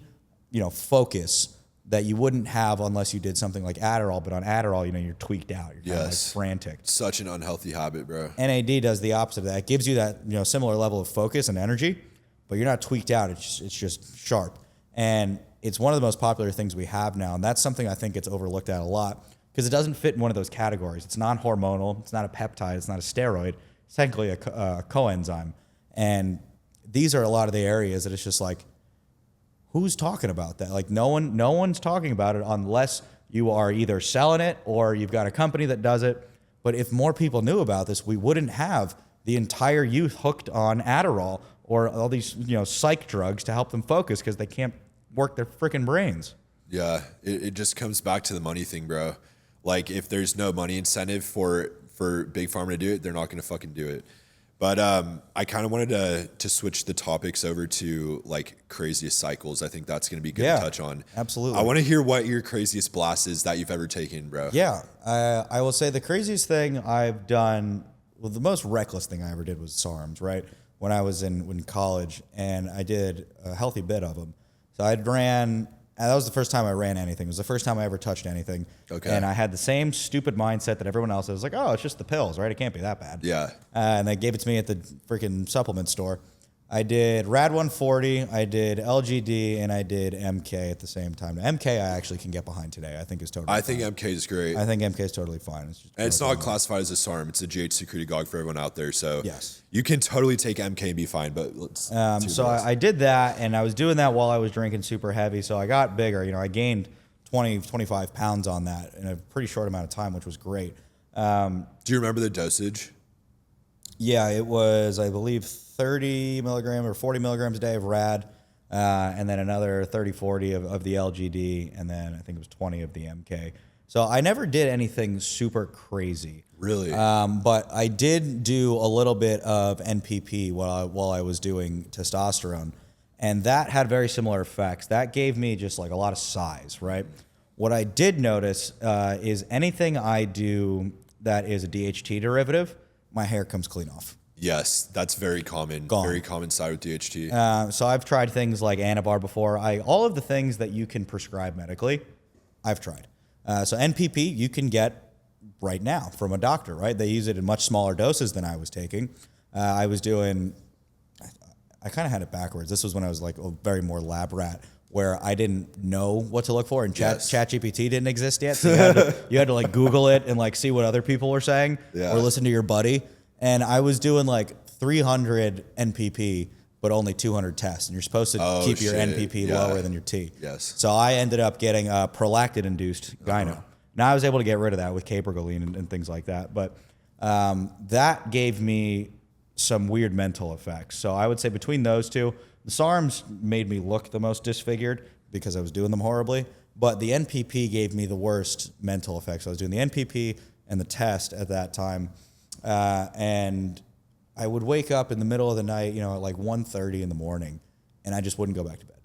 focus that you wouldn't have unless you did something like Adderall. But on Adderall, you're tweaked out. You're kind of like frantic. Such an unhealthy habit, bro. NAD does the opposite of that. It gives you that similar level of focus and energy, but you're not tweaked out. It's just sharp. And it's one of the most popular things we have now. And that's something I think gets overlooked at a lot because it doesn't fit in one of those categories. It's non-hormonal. It's not a peptide. It's not a steroid. It's technically a coenzyme. And these are a lot of the areas that it's just like, who's talking about that? Like no one's talking about it unless you are either selling it or you've got a company that does it. But if more people knew about this, we wouldn't have the entire youth hooked on Adderall or all these psych drugs to help them focus because they can't work their freaking brains. Yeah, it just comes back to the money thing, bro. Like if there's no money incentive for Big Pharma to do it, they're not going to fucking do it. But I kind of wanted to switch the topics over to like craziest cycles. I think that's going to be good to touch on. Absolutely. I want to hear what your craziest blast is that you've ever taken, bro. Yeah. I will say the craziest thing I've done, well, the most reckless thing I ever did was SARMs, right? When I was in college, and I did a healthy bit of them. So that was the first time I ran anything. It was the first time I ever touched anything. Okay. And I had the same stupid mindset that everyone else has. Like, oh, it's just the pills, right? It can't be that bad. Yeah. And they gave it to me at the freaking supplement store. I did Rad 140, I did LGD, and I did MK at the same time. Now, MK I actually can get behind today. I think is totally fine. I think MK is great. I think MK is totally fine. It's not classified as a SARM. It's a GH secretogog for everyone out there. So yes, you can totally take MK and be fine. But let's. So I did that, and I was doing that while I was drinking super heavy. So I got bigger. I gained 25 pounds on that in a pretty short amount of time, which was great. Do you remember the dosage? Yeah, it was, I believe, 30 milligrams or 40 milligrams a day of RAD, and then another 30, 40 of the LGD, and then I think it was 20 of the MK. So I never did anything super crazy. Really? But I did do a little bit of NPP while I was doing testosterone, and that had very similar effects. That gave me just like a lot of size, right? What I did notice is anything I do that is a DHT derivative, my hair comes clean off. Yes, that's very common. Gone. Very common side with DHT. So I've tried things like Anabar before. All of the things that you can prescribe medically, I've tried. So NPP you can get right now from a doctor, right? They use it in much smaller doses than I was taking. I was doing, I kind of had it backwards. This was when I was like a very more lab rat, where I didn't know what to look for, and ChatGPT didn't exist yet. So you had to like Google it and like see what other people were saying, or listen to your buddy. And I was doing like 300 NPP, but only 200 tests. And you're supposed to keep your NPP lower than your T. Yes. So I ended up getting a prolactin-induced gyno. Now I was able to get rid of that with cabergoline and things like that. But that gave me some weird mental effects. So I would say between those two, the SARMs made me look the most disfigured because I was doing them horribly. But the NPP gave me the worst mental effects. I was doing the NPP and the test at that time. And I would wake up in the middle of the night, at like 1:30 in the morning, and I just wouldn't go back to bed.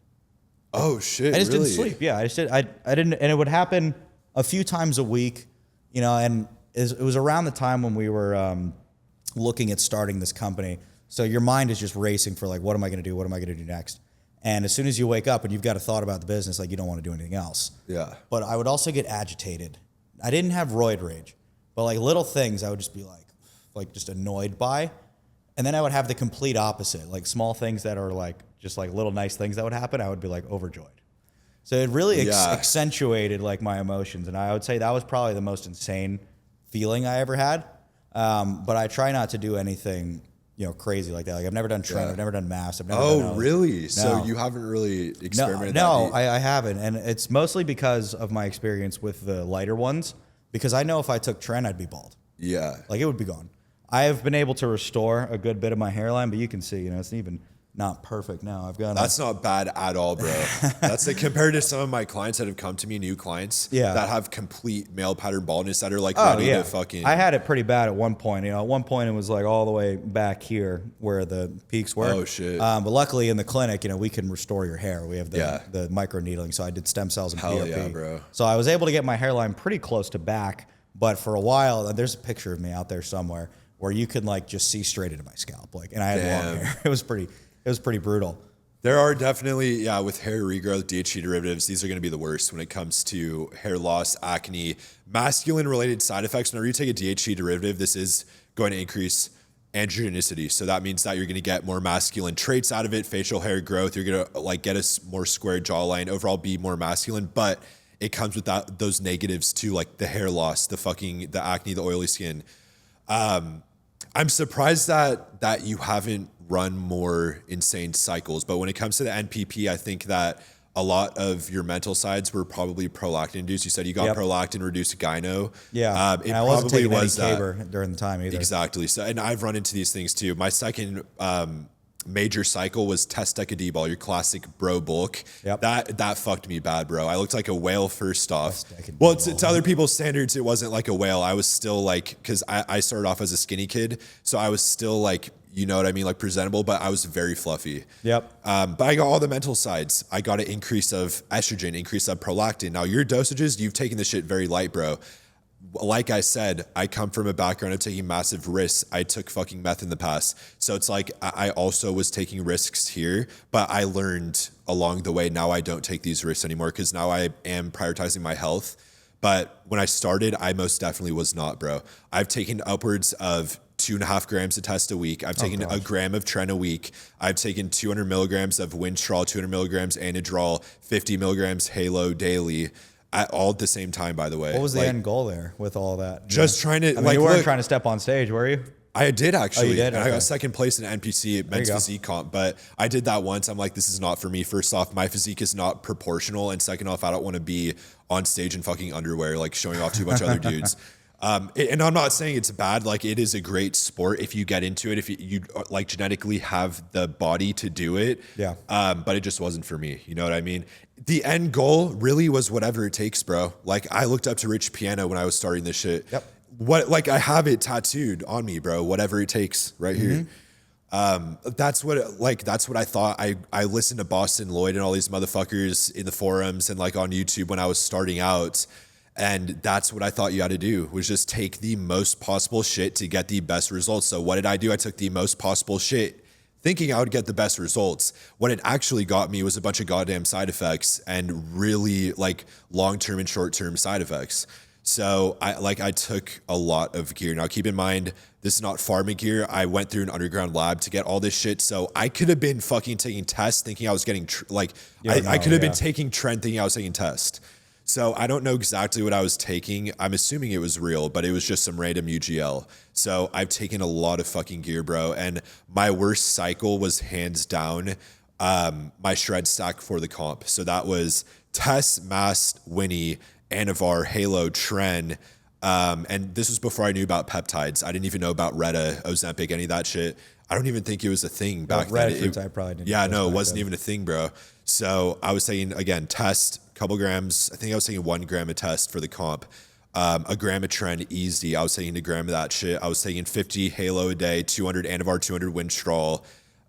Oh shit! I just really? didn't sleep. Yeah, I just did. I didn't, and it would happen a few times a week, and it was around the time when we were looking at starting this company. So your mind is just racing for like, what am I going to do? What am I going to do next? And as soon as you wake up and you've got a thought about the business, like you don't want to do anything else. Yeah. But I would also get agitated. I didn't have roid rage, but like little things I would just be like just annoyed by. And then I would have the complete opposite, like small things that are like just like little nice things that would happen. I would be like overjoyed. So it really accentuated like my emotions. And I would say that was probably the most insane feeling I ever had. But I try not to do anything, crazy like that. Like I've never done tren, I've never done mass. I've never done really? No. So you haven't really experimented? No, I haven't. And it's mostly because of my experience with the lighter ones, because I know if I took tren, I'd be bald. Yeah. Like it would be gone. I have been able to restore a good bit of my hairline, but you can see, it's even not perfect now. I've got That's not bad at all, bro. That's like compared to some of my clients that have come to me, new clients that have complete male pattern baldness that are like ready to fucking. I had it pretty bad at one point. At one point it was like all the way back here where the peaks were. Oh shit. But luckily in the clinic, we can restore your hair. We have the micro needling, so I did stem cells and PRP. Yeah, bro. So I was able to get my hairline pretty close to back, but for a while, there's a picture of me out there somewhere where you can like just see straight into my scalp, and I had long hair. It was pretty brutal. There are definitely, with hair regrowth, DHT derivatives, these are going to be the worst when it comes to hair loss, acne, masculine-related side effects. Whenever you take a DHT derivative, this is going to increase androgenicity. So that means that you're going to get more masculine traits out of it, facial hair growth. You're going to like get a more square jawline, overall be more masculine. But it comes with those negatives too, like the hair loss, the acne, the oily skin. I'm surprised that you haven't run more insane cycles, but when it comes to the NPP, I think that a lot of your mental sides were probably prolactin induced. You said you got prolactin reduced gyno. Yeah, it I wasn't probably taking was any that caber during the time either. Exactly. So, and I've run into these things too. My second major cycle was testostecadebol, your classic bro bulk. Yep. That fucked me bad, bro. I looked like a whale first off. Well, to other people's standards, it wasn't like a whale. I was still like, because I started off as a skinny kid, so I was still like, you know what I mean, like presentable, but I was very fluffy. Yep. But I got all the mental sides. I got an increase of estrogen, increase of prolactin. Now your dosages, you've taken this shit very light, bro. Like I said, I come from a background of taking massive risks. I took fucking meth in the past. So it's like I also was taking risks here, but I learned along the way. Now I don't take these risks anymore because now I am prioritizing my health. But when I started, I most definitely was not, bro. I've taken upwards of 2.5 grams of test a week. I've taken a gram of tren a week. I've taken 200 milligrams of Winstrol, 200 milligrams Anadrol, 50 milligrams Halo daily. All at the same time, by the way. What was the end goal there with all that? Just trying to, you weren't trying to step on stage, were you? I did actually. Oh, you did? And Okay. I got second place in NPC men's physique comp, but I did that once. I'm like, this is not for me. First off, my physique is not proportional. And second off, I don't want to be on stage in fucking underwear, like showing off to a bunch of other dudes. And I'm not saying it's bad. Like it is a great sport if you get into it, if you like genetically have the body to do it. Yeah. But it just wasn't for me. You know what I mean? The end goal really was whatever it takes, bro. Like I looked up to Rich Piano when I was starting this shit. Yep. I have it tattooed on me, bro. Whatever it takes right here. That's what I thought. I listened to Boston Lloyd and all these motherfuckers in the forums and like on YouTube when I was starting out. And that's what I thought you had to do, was just take the most possible shit to get the best results. So what did I do? I took the most possible shit thinking I would get the best results. What it actually got me was a bunch of goddamn side effects and really like long-term and short-term side effects. So I took a lot of gear. Now keep in mind, this is not farming gear. I went through an underground lab to get all this shit. So I could have been fucking taking tests thinking I was getting I could have been taking tren thinking I was taking test. So I don't know exactly what I was taking. I'm assuming it was real, but it was just some random UGL. So I've taken a lot of fucking gear, bro. And my worst cycle was hands down my shred stack for the comp. So that was Tess, Mast, Winnie, Anavar, Halo, Tren. And this was before I knew about peptides. I didn't even know about Retta, Ozempic, any of that shit. I don't even think it was a thing back then. I probably didn't. Yeah, no, it wasn't even a thing, bro. So I was taking, again, test, couple grams. I think I was taking 1 gram of test for the comp. A gram of Tren, easy. I was taking a gram of that shit. I was taking 50 Halo a day, 200 Anavar, 200 Winstrol,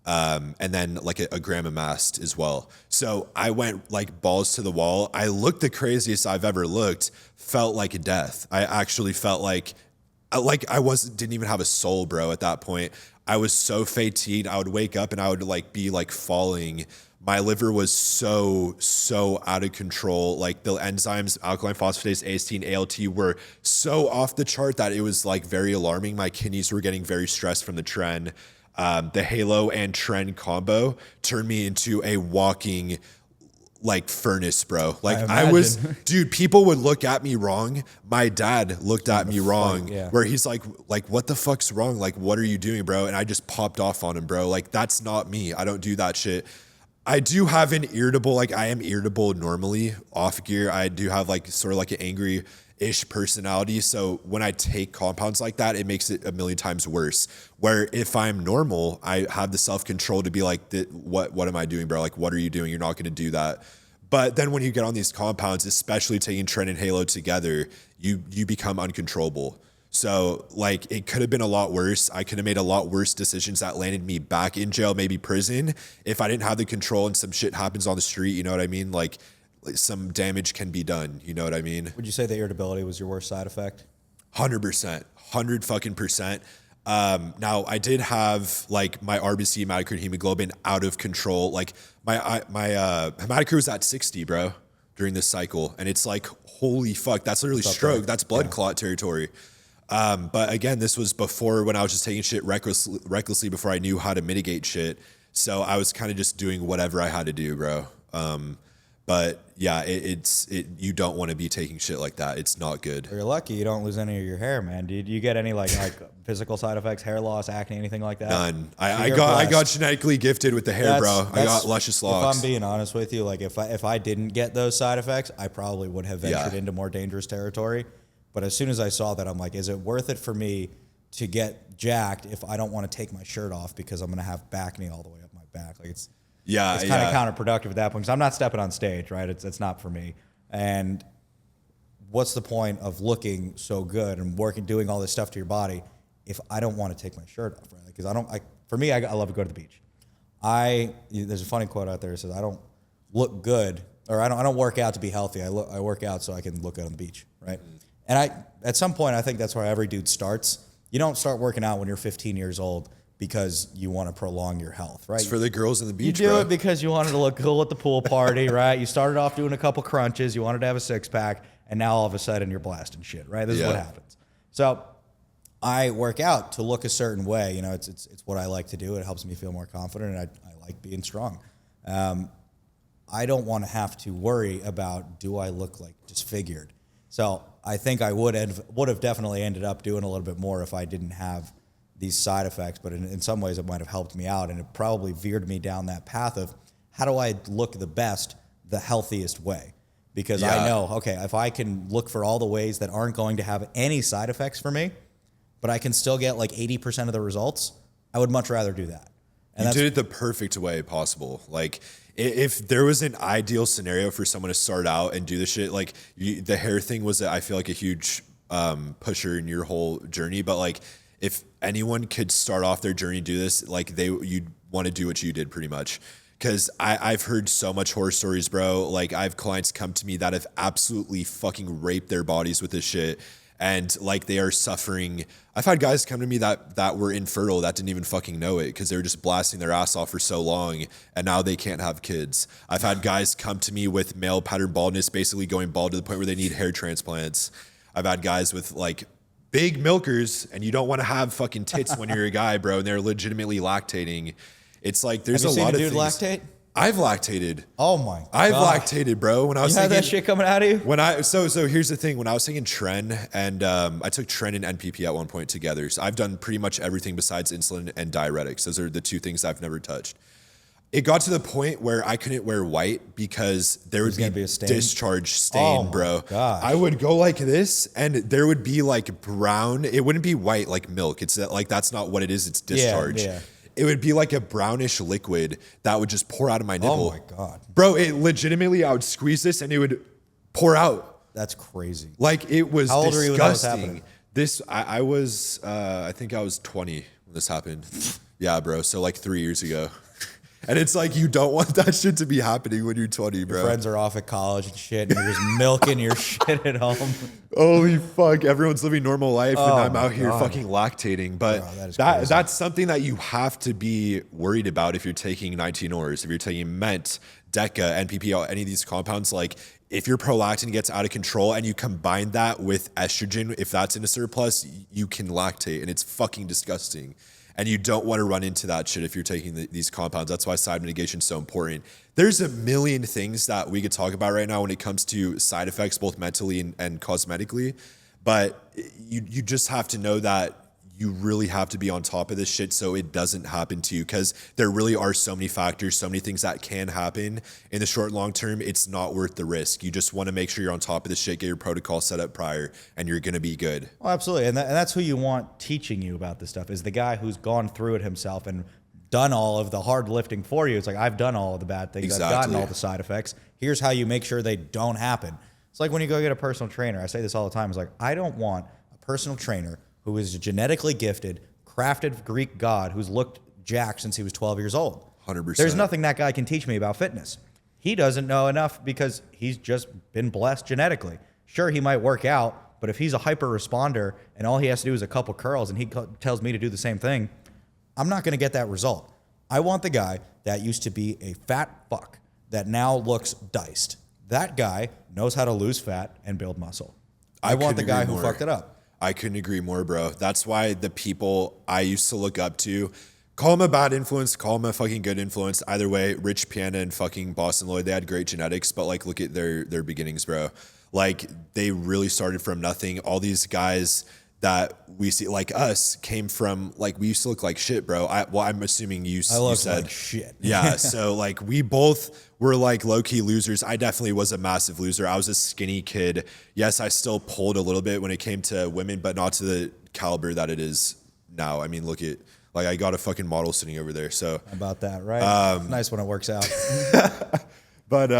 and then like a gram of Mast as well. So I went like balls to the wall. I looked the craziest I've ever looked, felt like a death. I actually felt like I didn't even have a soul, bro, at that point. I was so fatigued. I would wake up and I would like be like falling. My liver was so out of control. Like the enzymes, alkaline phosphatase, AST, and ALT were so off the chart that it was like very alarming. My kidneys were getting very stressed from the Tren. The Halo and Tren combo turned me into a walking like furnace, bro. Like I was, dude, people would look at me wrong. My dad looked at me wrong, where he's like, what the fuck's wrong? Like, what are you doing, bro? And I just popped off on him, bro. Like, that's not me. I don't do that shit. I do have an irritable, like I am irritable normally off gear. I do have like sort of like an angry-ish personality. So when I take compounds like that, it makes it a million times worse. Where if I'm normal, I have the self-control to be like, what am I doing, bro? Like, what are you doing? You're not going to do that. But then when you get on these compounds, especially taking Tren and Halo together, you become uncontrollable. So like it could have been a lot worse. I could have made a lot worse decisions that landed me back in jail, maybe prison, if I didn't have the control and some shit happens on the street. You know what I mean? Like some damage can be done. You know what I mean? Would you say the irritability was your worst side effect? 100%, 100%. Now I did have like my RBC hematocrit hemoglobin out of control. Like my hematocrit was at 60, bro, during this cycle. And it's like, holy fuck, that's literally stroke. That's blood clot territory. But again, this was before when I was just taking shit recklessly before I knew how to mitigate shit. So I was kind of just doing whatever I had to do, bro. But yeah, you don't want to be taking shit like that. It's not good. Well, you're lucky you don't lose any of your hair, man. Did you get any like physical side effects, hair loss, acne, anything like that? None. I got genetically gifted with the hair, bro. I got luscious locks. If I'm being honest with you, like if I didn't get those side effects, I probably would have ventured into more dangerous territory. But as soon as I saw that, I'm like, is it worth it for me to get jacked if I don't want to take my shirt off because I'm going to have back knee all the way up my back? Like it's kind of counterproductive at that point because I'm not stepping on stage, right? It's not for me. And what's the point of looking so good and doing all this stuff to your body if I don't want to take my shirt off, right? Because for me, I love to go to the beach. There's a funny quote out there that says, I don't look good, or I don't work out to be healthy. I work out so I can look good on the beach, right? And at some point, I think that's where every dude starts. You don't start working out when you're 15 years old because you want to prolong your health, right? It's for the girls in the beach, You do it because you wanted to look cool at the pool party, right? You started off doing a couple crunches. You wanted to have a six-pack, and now all of a sudden you're blasting shit, right? This is what happens. So I work out to look a certain way. You know, it's what I like to do. It helps me feel more confident, and I like being strong. I don't want to have to worry about, do I look like disfigured? So I think I would have definitely ended up doing a little bit more if I didn't have these side effects, but in some ways it might have helped me out, and it probably veered me down that path of how do I look the best, the healthiest way? Because I know, okay, if I can look for all the ways that aren't going to have any side effects for me, but I can still get like 80% of the results, I would much rather do that. And you did it the perfect way possible. Like, if there was an ideal scenario for someone to start out and do this shit, like the hair thing was, I feel like a huge pusher in your whole journey. But like, if anyone could start off their journey to do this, like you'd want to do what you did pretty much. Because I've heard so much horror stories, bro. Like I have clients come to me that have absolutely fucking raped their bodies with this shit. And like they are suffering. I've had guys come to me that were infertile that didn't even fucking know it because they were just blasting their ass off for so long and now they can't have kids. I've had guys come to me with male pattern baldness, basically going bald to the point where they need hair transplants. I've had guys with like big milkers, and you don't want to have fucking tits when you're a guy, bro, and they're legitimately lactating. It's like there's a lot of things. Have you seen a dude lactate? I've lactated. Oh my god. I've lactated, bro. When I was you had taking, that shit coming out of you? when I so here's the thing. When I was taking Tren and I took Tren and NPP at one point together. So I've done pretty much everything besides insulin and diuretics. Those are the two things I've never touched. It got to the point where I couldn't wear white because there would be a stain? discharge stain, Oh my bro. gosh. I would go like this and there would be like brown. It wouldn't be white like milk. It's like, that's not what it is. It's discharge. yeah. It would be like a brownish liquid that would just pour out of my nipple. Oh my god. Bro, it legitimately, I would squeeze this and it would pour out. That's crazy. Like it was How old were you when that was disgusting. happening? I was, I think I was 20 when this happened. Yeah, bro. So like 3 years ago. And it's like, you don't want that shit to be happening when you're 20, bro. Friends are off at college and shit, and you're just milking your shit at home. Holy fuck, everyone's living normal life and I'm my out here God. fucking lactating. But Bro, that is crazy. that's something that you have to be worried about if you're taking 19 ors, if you're taking Ment, Deca, NPP, any of these compounds. Like if your prolactin gets out of control and you combine that with estrogen, if that's in a surplus, you can lactate and it's fucking disgusting. And you don't want to run into that shit if you're taking these compounds. That's why side mitigation is so important. There's a million things that we could talk about right now when it comes to side effects, both mentally and cosmetically. But you just have to know that you really have to be on top of this shit so it doesn't happen to you, because there really are so many factors, so many things that can happen in the short and long term. It's not worth the risk. You just want to make sure you're on top of this shit, get your protocol set up prior, and you're going to be good. Oh, absolutely. And that's who you want teaching you about this stuff, is the guy who's gone through it himself and done all of the hard lifting for you. It's like, I've done all of the bad things. Exactly. I've gotten all the side effects. Here's how you make sure they don't happen. It's like when you go get a personal trainer. I say this all the time. It's like, I don't want a personal trainer who is genetically gifted, crafted Greek god who's looked jacked since he was 12 years old. 100%. There's nothing that guy can teach me about fitness. He doesn't know enough because he's just been blessed genetically. Sure, he might work out, but if he's a hyper responder and all he has to do is a couple curls and he tells me to do the same thing, I'm not going to get that result. I want the guy that used to be a fat fuck that now looks diced. That guy knows how to lose fat and build muscle. I want the guy who fucked it up. I couldn't agree more, bro. That's why the people I used to look up to, call them a bad influence, call them a fucking good influence. Either way, Rich Piana and fucking Boston Lloyd, they had great genetics, but like, look at their beginnings, bro. Like they really started from nothing. All these guys that we see, like us, came from, like, we used to look like shit, bro. I'm assuming you said like shit. Yeah, so like we both were like low-key losers. I definitely was a massive loser. I was a skinny kid. Yes, I still pulled a little bit when it came to women, but not to the caliber that it is now. I mean, look at, like, I got a fucking model sitting over there. So About that, right? It's nice when it works out. But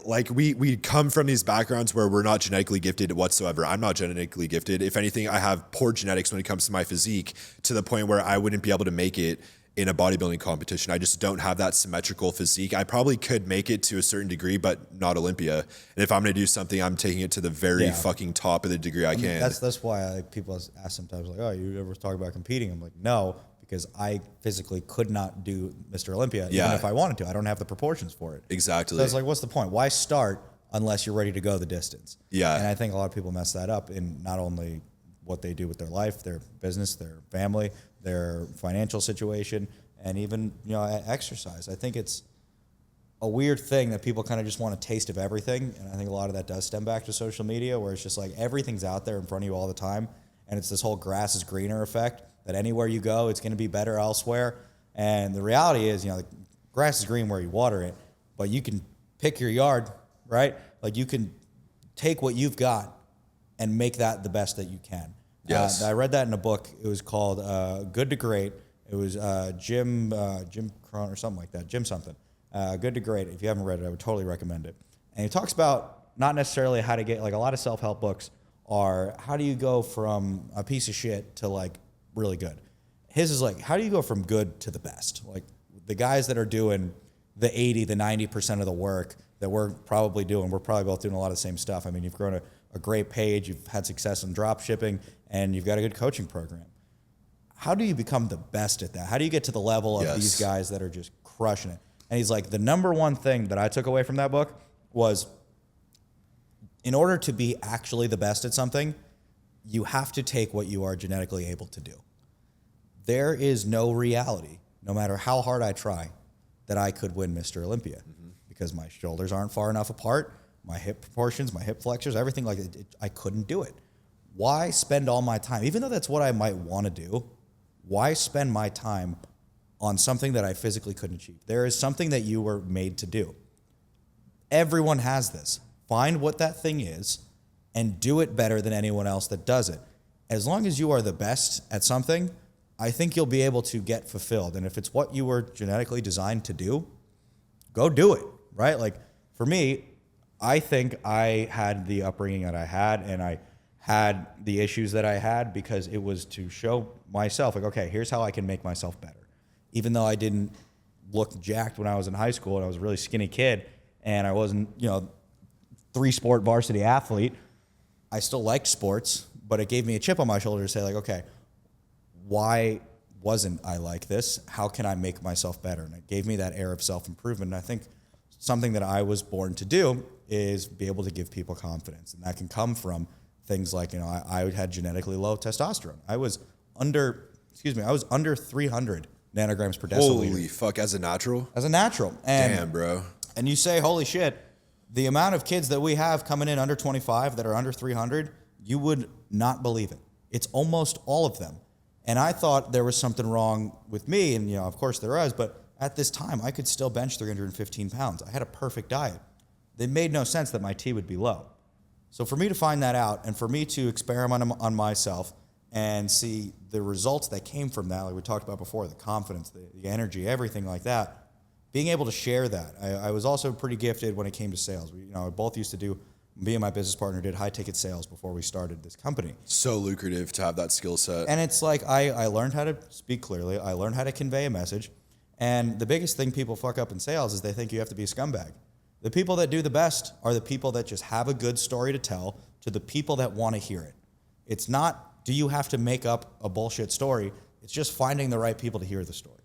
like we come from these backgrounds where we're not genetically gifted whatsoever. I'm not genetically gifted. If anything, I have poor genetics when it comes to my physique, to the point where I wouldn't be able to make it in a bodybuilding competition. I just don't have that symmetrical physique. I probably could make it to a certain degree, but not Olympia. And if I'm going to do something, I'm taking it to the very fucking top of the degree I can. That's why people ask sometimes, like, oh, you ever talk about competing? I'm like, no, because I physically could not do Mr. Olympia, even if I wanted to. I don't have the proportions for it. Exactly. So it's like, what's the point? Why start unless you're ready to go the distance? Yeah. And I think a lot of people mess that up in not only what they do with their life, their business, their family, their financial situation, and even, exercise. I think it's a weird thing that people kind of just want a taste of everything. And I think a lot of that does stem back to social media, where it's just like everything's out there in front of you all the time. And it's this whole grass is greener effect, that anywhere you go, it's going to be better elsewhere. And the reality is, the grass is green where you water it, but you can pick your yard, right? Like you can take what you've got and make that the best that you can. Yes. I read that in a book. It was called Good to Great. It was Jim Cron or something like that. Jim something. Good to Great. If you haven't read it, I would totally recommend it. And he talks about not necessarily how to get, like, a lot of self-help books are how do you go from a piece of shit to like really good. His is like, how do you go from good to the best? Like the guys that are doing the 80, the 90% of the work that we're probably doing, we're probably both doing a lot of the same stuff. I mean, you've grown a great page, you've had success in drop shipping, and you've got a good coaching program. How do you become the best at that? How do you get to the level of these guys that are just crushing it? And he's like, the number one thing that I took away from that book was, in order to be actually the best at something, you have to take what you are genetically able to do. There is no reality, no matter how hard I try, that I could win Mr. Olympia because my shoulders aren't far enough apart, my hip proportions, my hip flexors, everything like it, I couldn't do it. Why spend all my time, even though that's what I might want to do, why spend my time on something that I physically couldn't achieve? There is something that you were made to do. Everyone has this. Find what that thing is and do it better than anyone else that does it. As long as you are the best at something, I think you'll be able to get fulfilled. And if it's what you were genetically designed to do, go do it, right? Like for me, I think I had the upbringing that I had, and I had the issues that I had because it was to show myself, like, okay, here's how I can make myself better. Even though I didn't look jacked when I was in high school and I was a really skinny kid and I wasn't, 3-sport varsity athlete, I still liked sports, but it gave me a chip on my shoulder to say, like, okay, why wasn't I like this? How can I make myself better? And it gave me that air of self-improvement. And I think something that I was born to do is be able to give people confidence. And that can come from things like, I had genetically low testosterone. I was under 300 nanograms per deciliter. Holy fuck, as a natural? As a natural. And, damn, bro. And you say, holy shit, the amount of kids that we have coming in under 25 that are under 300, you would not believe it. It's almost all of them. And I thought there was something wrong with me, and of course there was, but at this time I could still bench 315 pounds. I had a perfect diet. It made no sense that my T would be low. So for me to find that out and for me to experiment on myself and see the results that came from that, like we talked about before, the confidence, the energy, everything like that, being able to share that. I was also pretty gifted when it came to sales. We both used to do, me and my business partner did high ticket sales before we started this company. So lucrative to have that skill set. And it's like, I learned how to speak clearly. I learned how to convey a message. And the biggest thing people fuck up in sales is they think you have to be a scumbag. The people that do the best are the people that just have a good story to tell to the people that want to hear it. It's not, do you have to make up a bullshit story? It's just finding the right people to hear the story.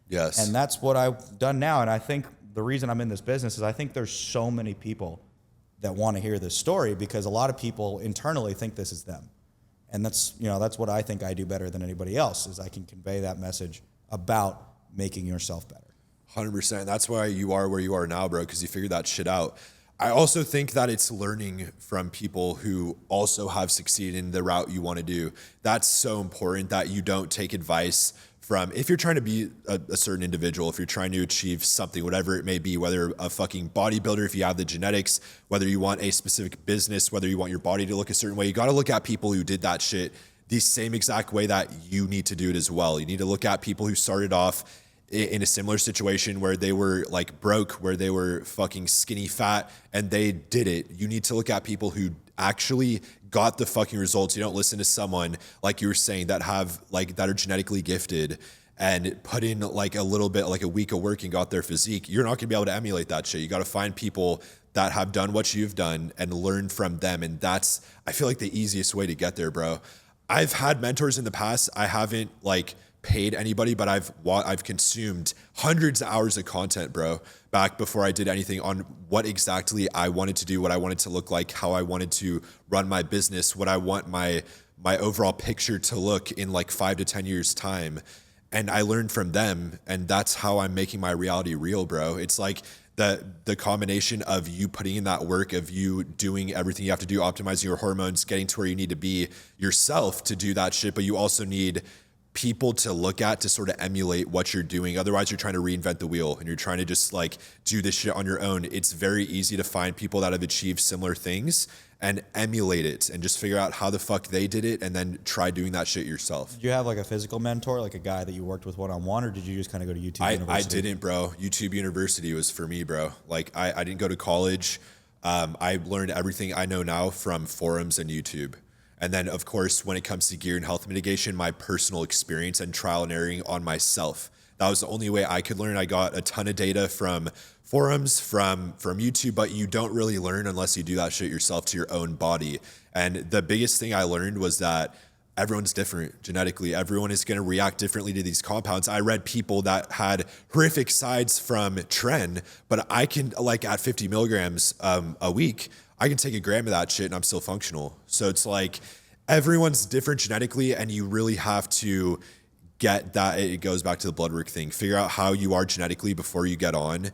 Yes. And that's what I've done now. And I think the reason I'm in this business is I think there's so many people that want to hear this story because a lot of people internally think this is them. And that's what I think I do better than anybody else is I can convey that message about making yourself better. 100%. That's why you are where you are now, bro, because you figured that shit out. I also think that it's learning from people who also have succeeded in the route you want to do. That's so important that you don't take advice from, if you're trying to be a certain individual, if you're trying to achieve something, whatever it may be, whether a fucking bodybuilder, if you have the genetics, whether you want a specific business, whether you want your body to look a certain way, you got to look at people who did that shit the same exact way that you need to do it as well. You need to look at people who started off in a similar situation where they were like broke, where they were fucking skinny fat and they did it. You need to look at people who actually got the fucking results. You don't listen to someone like you were saying that are genetically gifted and put in like a little bit, like a week of work and got their physique. You're not gonna be able to emulate that shit. You got to find people that have done what you've done and learn from them. And that's, I feel like, the easiest way to get there, bro. I've had mentors in the past. I haven't paid anybody, but I've consumed hundreds of hours of content, bro, back before I did anything on what exactly I wanted to do, what I wanted to look like, how I wanted to run my business, what I want my overall picture to look in 5 to 10 years time. And I learned from them, and that's how I'm making my reality real, bro. It's like the combination of you putting in that work, of you doing everything you have to do, optimizing your hormones, getting to where you need to be yourself to do that shit, but you also need people to look at to sort of emulate what you're doing. Otherwise, you're trying to reinvent the wheel and you're trying to just do this shit on your own. It's very easy to find people that have achieved similar things and emulate it and just figure out how the fuck they did it and then try doing that shit yourself. Did you have a physical mentor, like a guy that you worked with one-on-one, or did you just kind of go to YouTube University? I didn't, bro. YouTube University was for me, bro. I didn't go to college. I learned everything I know now from forums and YouTube. And then, of course, when it comes to gear and health mitigation, my personal experience and trial and erroring on myself. That was the only way I could learn. I got a ton of data from forums, from YouTube, but you don't really learn unless you do that shit yourself to your own body. And the biggest thing I learned was that everyone's different genetically. Everyone is going to react differently to these compounds. I read people that had horrific sides from Tren, but I can, at 50 milligrams a week, I can take a gram of that shit and I'm still functional. So it's everyone's different genetically, and you really have to get that it goes back to the blood work thing. Figure out how you are genetically before you get on.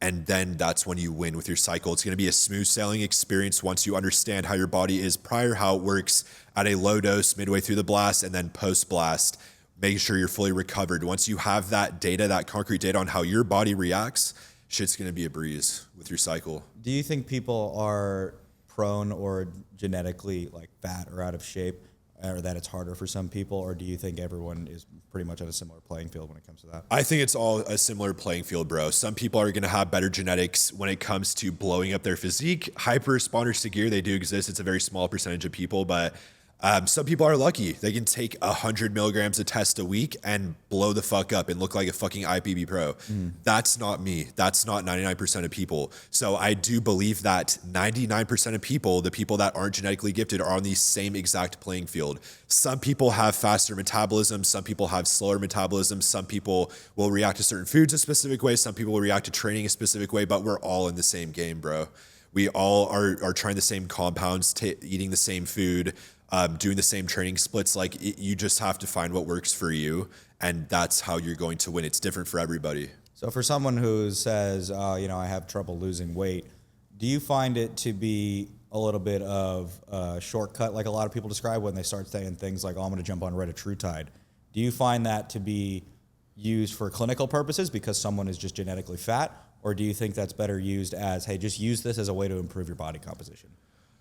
And then that's when you win with your cycle. It's going to be a smooth sailing experience once you understand how your body is prior, how it works at a low dose, midway through the blast, and then post blast. Make sure you're fully recovered. Once you have that data, that concrete data on how your body reacts, shit's going to be a breeze with your cycle. Do you think people are prone or genetically like fat or out of shape, or that it's harder for some people, or do you think everyone is pretty much on a similar playing field when it comes to that? I think it's all a similar playing field, bro. Some people are going to have better genetics when it comes to blowing up their physique. Hyper responders to gear, they do exist. It's a very small percentage of people, but some people are lucky. They can take 100 milligrams of test a week and blow the fuck up and look like a fucking IPB pro. That's not me. That's not 99% of people. So I do believe that 99% of people, the people that aren't genetically gifted, are on the same exact playing field. Some people have faster metabolism. Some people have slower metabolism. Some people will react to certain foods a specific way. Some people will react to training a specific way, but we're all in the same game, bro. We all are trying the same compounds, eating the same food, doing the same training splits. Like you just have to find what works for you, and that's how you're going to win. It's different for everybody. So for someone who says, I have trouble losing weight, do you find it to be a little bit of a shortcut, like a lot of people describe when they start saying things like, I'm going to jump on retatrutide? Do you find that to be used for clinical purposes because someone is just genetically fat? Or do you think that's better used as, hey, just use this as a way to improve your body composition?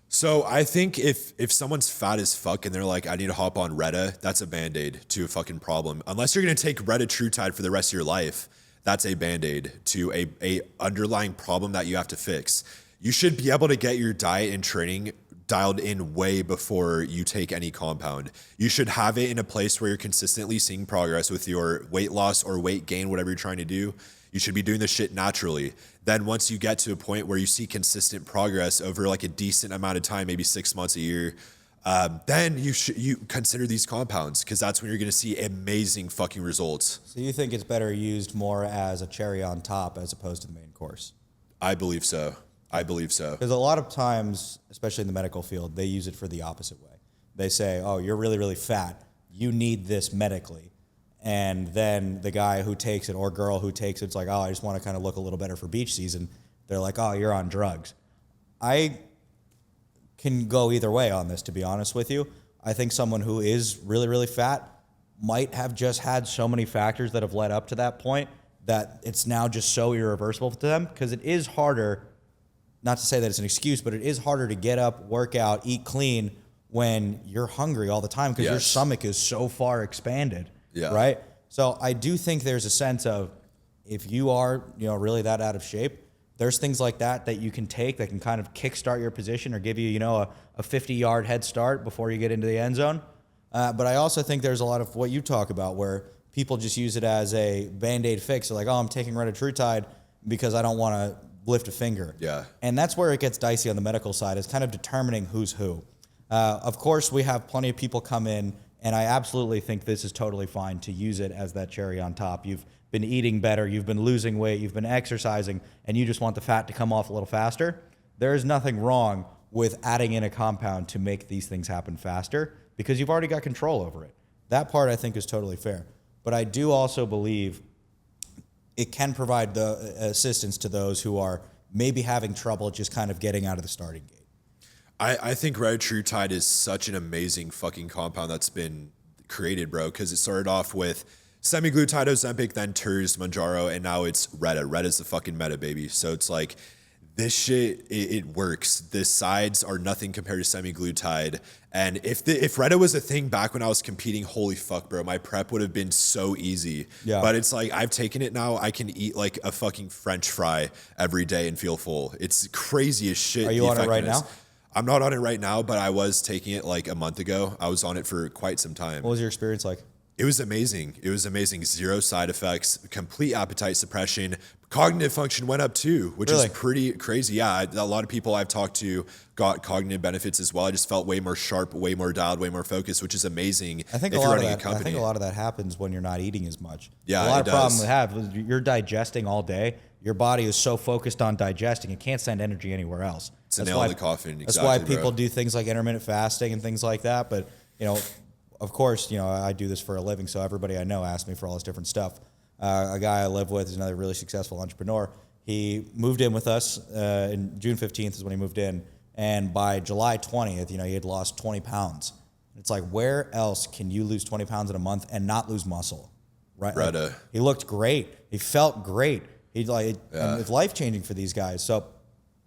So I think if someone's fat as fuck and they're like, I need to hop on Retta, that's a Band-Aid to a fucking problem. Unless you're going to take retatrutide for the rest of your life, that's a Band-Aid to a underlying problem that you have to fix. You should be able to get your diet and training dialed in way before you take any compound. You should have it in a place where you're consistently seeing progress with your weight loss or weight gain, whatever you're trying to do. You should be doing this shit naturally. Then once you get to a point where you see consistent progress over like a decent amount of time, maybe 6 months, a year, then you consider these compounds, because that's when you're going to see amazing fucking results. So you think it's better used more as a cherry on top as opposed to the main course? I believe so. Because a lot of times, especially in the medical field, they use it for the opposite way. They say, oh, you're really, really fat. You need this medically. And then the guy who takes it or girl who takes it, it's like, oh, I just want to kind of look a little better for beach season. They're like, oh, you're on drugs. I can go either way on this, to be honest with you. I think someone who is really, really fat might have just had so many factors that have led up to that point that it's now just so irreversible to them, because it is harder, not to say that it's an excuse, but it is harder to get up, work out, eat clean when you're hungry all the time, because your stomach is so far expanded. Yeah. Right. So I do think there's a sense of, if you are, really that out of shape, there's things like that you can take that can kind of kickstart your position or give you, a 50-yard head start before you get into the end zone. But I also think there's a lot of what you talk about where people just use it as a Band-Aid fix. They're like, oh, I'm taking retatrutide because I don't want to lift a finger. Yeah. And that's where it gets dicey on the medical side, is kind of determining who's who. Of course, we have plenty of people come in, and I absolutely think this is totally fine to use it as that cherry on top. You've been eating better, you've been losing weight, you've been exercising, and you just want the fat to come off a little faster. There is nothing wrong with adding in a compound to make these things happen faster, because you've already got control over it. That part I think is totally fair. But I do also believe it can provide the assistance to those who are maybe having trouble just kind of getting out of the starting gate. I think retatrutide is such an amazing fucking compound that's been created, bro, because it started off with semaglutide, Ozempic, then Turs, Mounjaro, and now it's Retta. Retta's the fucking meta, baby. So it's like, this shit, it works. The sides are nothing compared to semaglutide. And if Retta was a thing back when I was competing, holy fuck, bro, my prep would have been so easy. Yeah. But it's like, I've taken it now. I can eat like a fucking French fry every day and feel full. It's crazy as shit. Are you on it right now? I'm not on it right now, but I was taking it like a month ago. I was on it for quite some time. What was your experience like? It was amazing. It was amazing. Zero side effects, complete appetite suppression. Cognitive function went up too, which is pretty crazy. Yeah, a lot of people I've talked to got cognitive benefits as well. I just felt way more sharp, way more dialed, way more focused, which is amazing. I think a lot of that happens when you're not eating as much. Yeah, a lot of problems we have is you're digesting all day. Your body is so focused on digesting, it can't send energy anywhere else. It's a nail in the coffin. That's why people do things like intermittent fasting and things like that. But of course, you know, I do this for a living, so everybody I know asks me for all this different stuff. A guy I live with is another really successful entrepreneur. He moved in with us, in June 15th is when he moved in, and by July 20th, you know, he had lost 20 pounds. It's like, where else can you lose 20 pounds in a month and not lose muscle? Right? Like, he looked great. He felt great. He like, and it's life-changing for these guys. So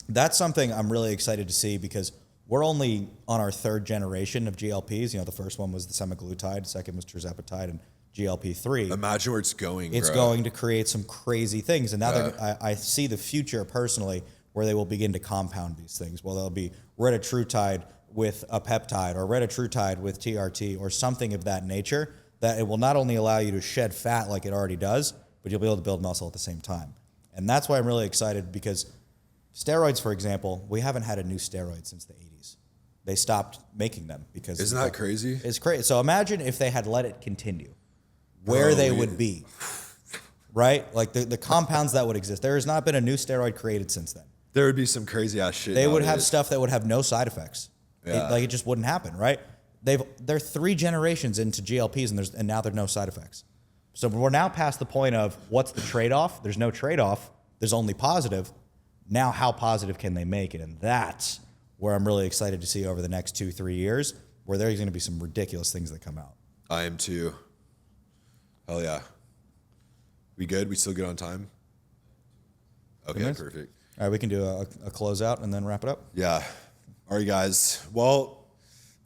that's something I'm really excited to see, because we're only on our third generation of GLPs. You know, the first one was the semaglutide, the second was tirzepatide, and GLP-3. Imagine where it's going, It's going to create some crazy things. And now I see the future personally where they will begin to compound these things. Well, there'll be retatrutide with a peptide, or retatrutide with TRT, or something of that nature, that it will not only allow you to shed fat like it already does, but you'll be able to build muscle at the same time. And that's why I'm really excited, because steroids, for example, we haven't had a new steroid since the 80s. They stopped making them because... Isn't that crazy? It's crazy. So imagine if they had let it continue, where they would be, right? Like the compounds that would exist. There has not been a new steroid created since then. There would be some crazy ass shit. They would have stuff that would have no side effects. Yeah. It just wouldn't happen, right? They're 3 generations into GLPs, and now there's no side effects. So we're now past the point of what's the trade-off? There's no trade-off. There's only positive. Now, how positive can they make it? And that's where I'm really excited to see over the next 2-3 years, where there's going to be some ridiculous things that come out. I am too. Hell yeah. We good? We still good on time? Okay, perfect. All right, we can do a closeout and then wrap it up. Yeah. All right, guys. Well,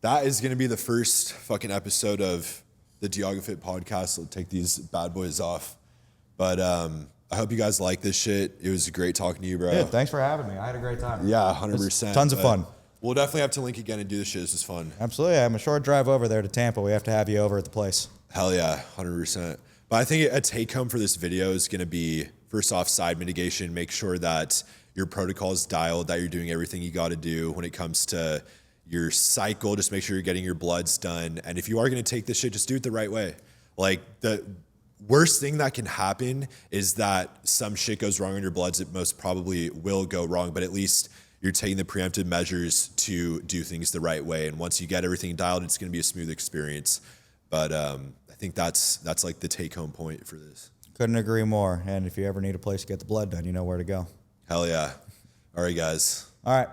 that is going to be the first fucking episode of the Diagofit podcast. I'll take these bad boys off. But I hope you guys like this shit. It was great talking to you, bro. Yeah, thanks for having me. I had a great time. Yeah, 100%. Tons of fun. We'll definitely have to link again and do this shit. This is fun. Absolutely. I'm a short drive over there to Tampa. We have to have you over at the place. Hell yeah, 100%. But I think a take home for this video is going to be, first off, side mitigation. Make sure that your protocol is dialed, that you're doing everything you got to do when it comes to your cycle. Just make sure you're getting your bloods done. And if you are going to take this shit, just do it the right way. Like, the worst thing that can happen is that some shit goes wrong on your bloods. It most probably will go wrong, but at least you're taking the preemptive measures to do things the right way. And once you get everything dialed, it's going to be a smooth experience. But I think that's like the take home point for this. Couldn't agree more. And if you ever need a place to get the blood done, you know where to go. Hell yeah. All right, guys. All right.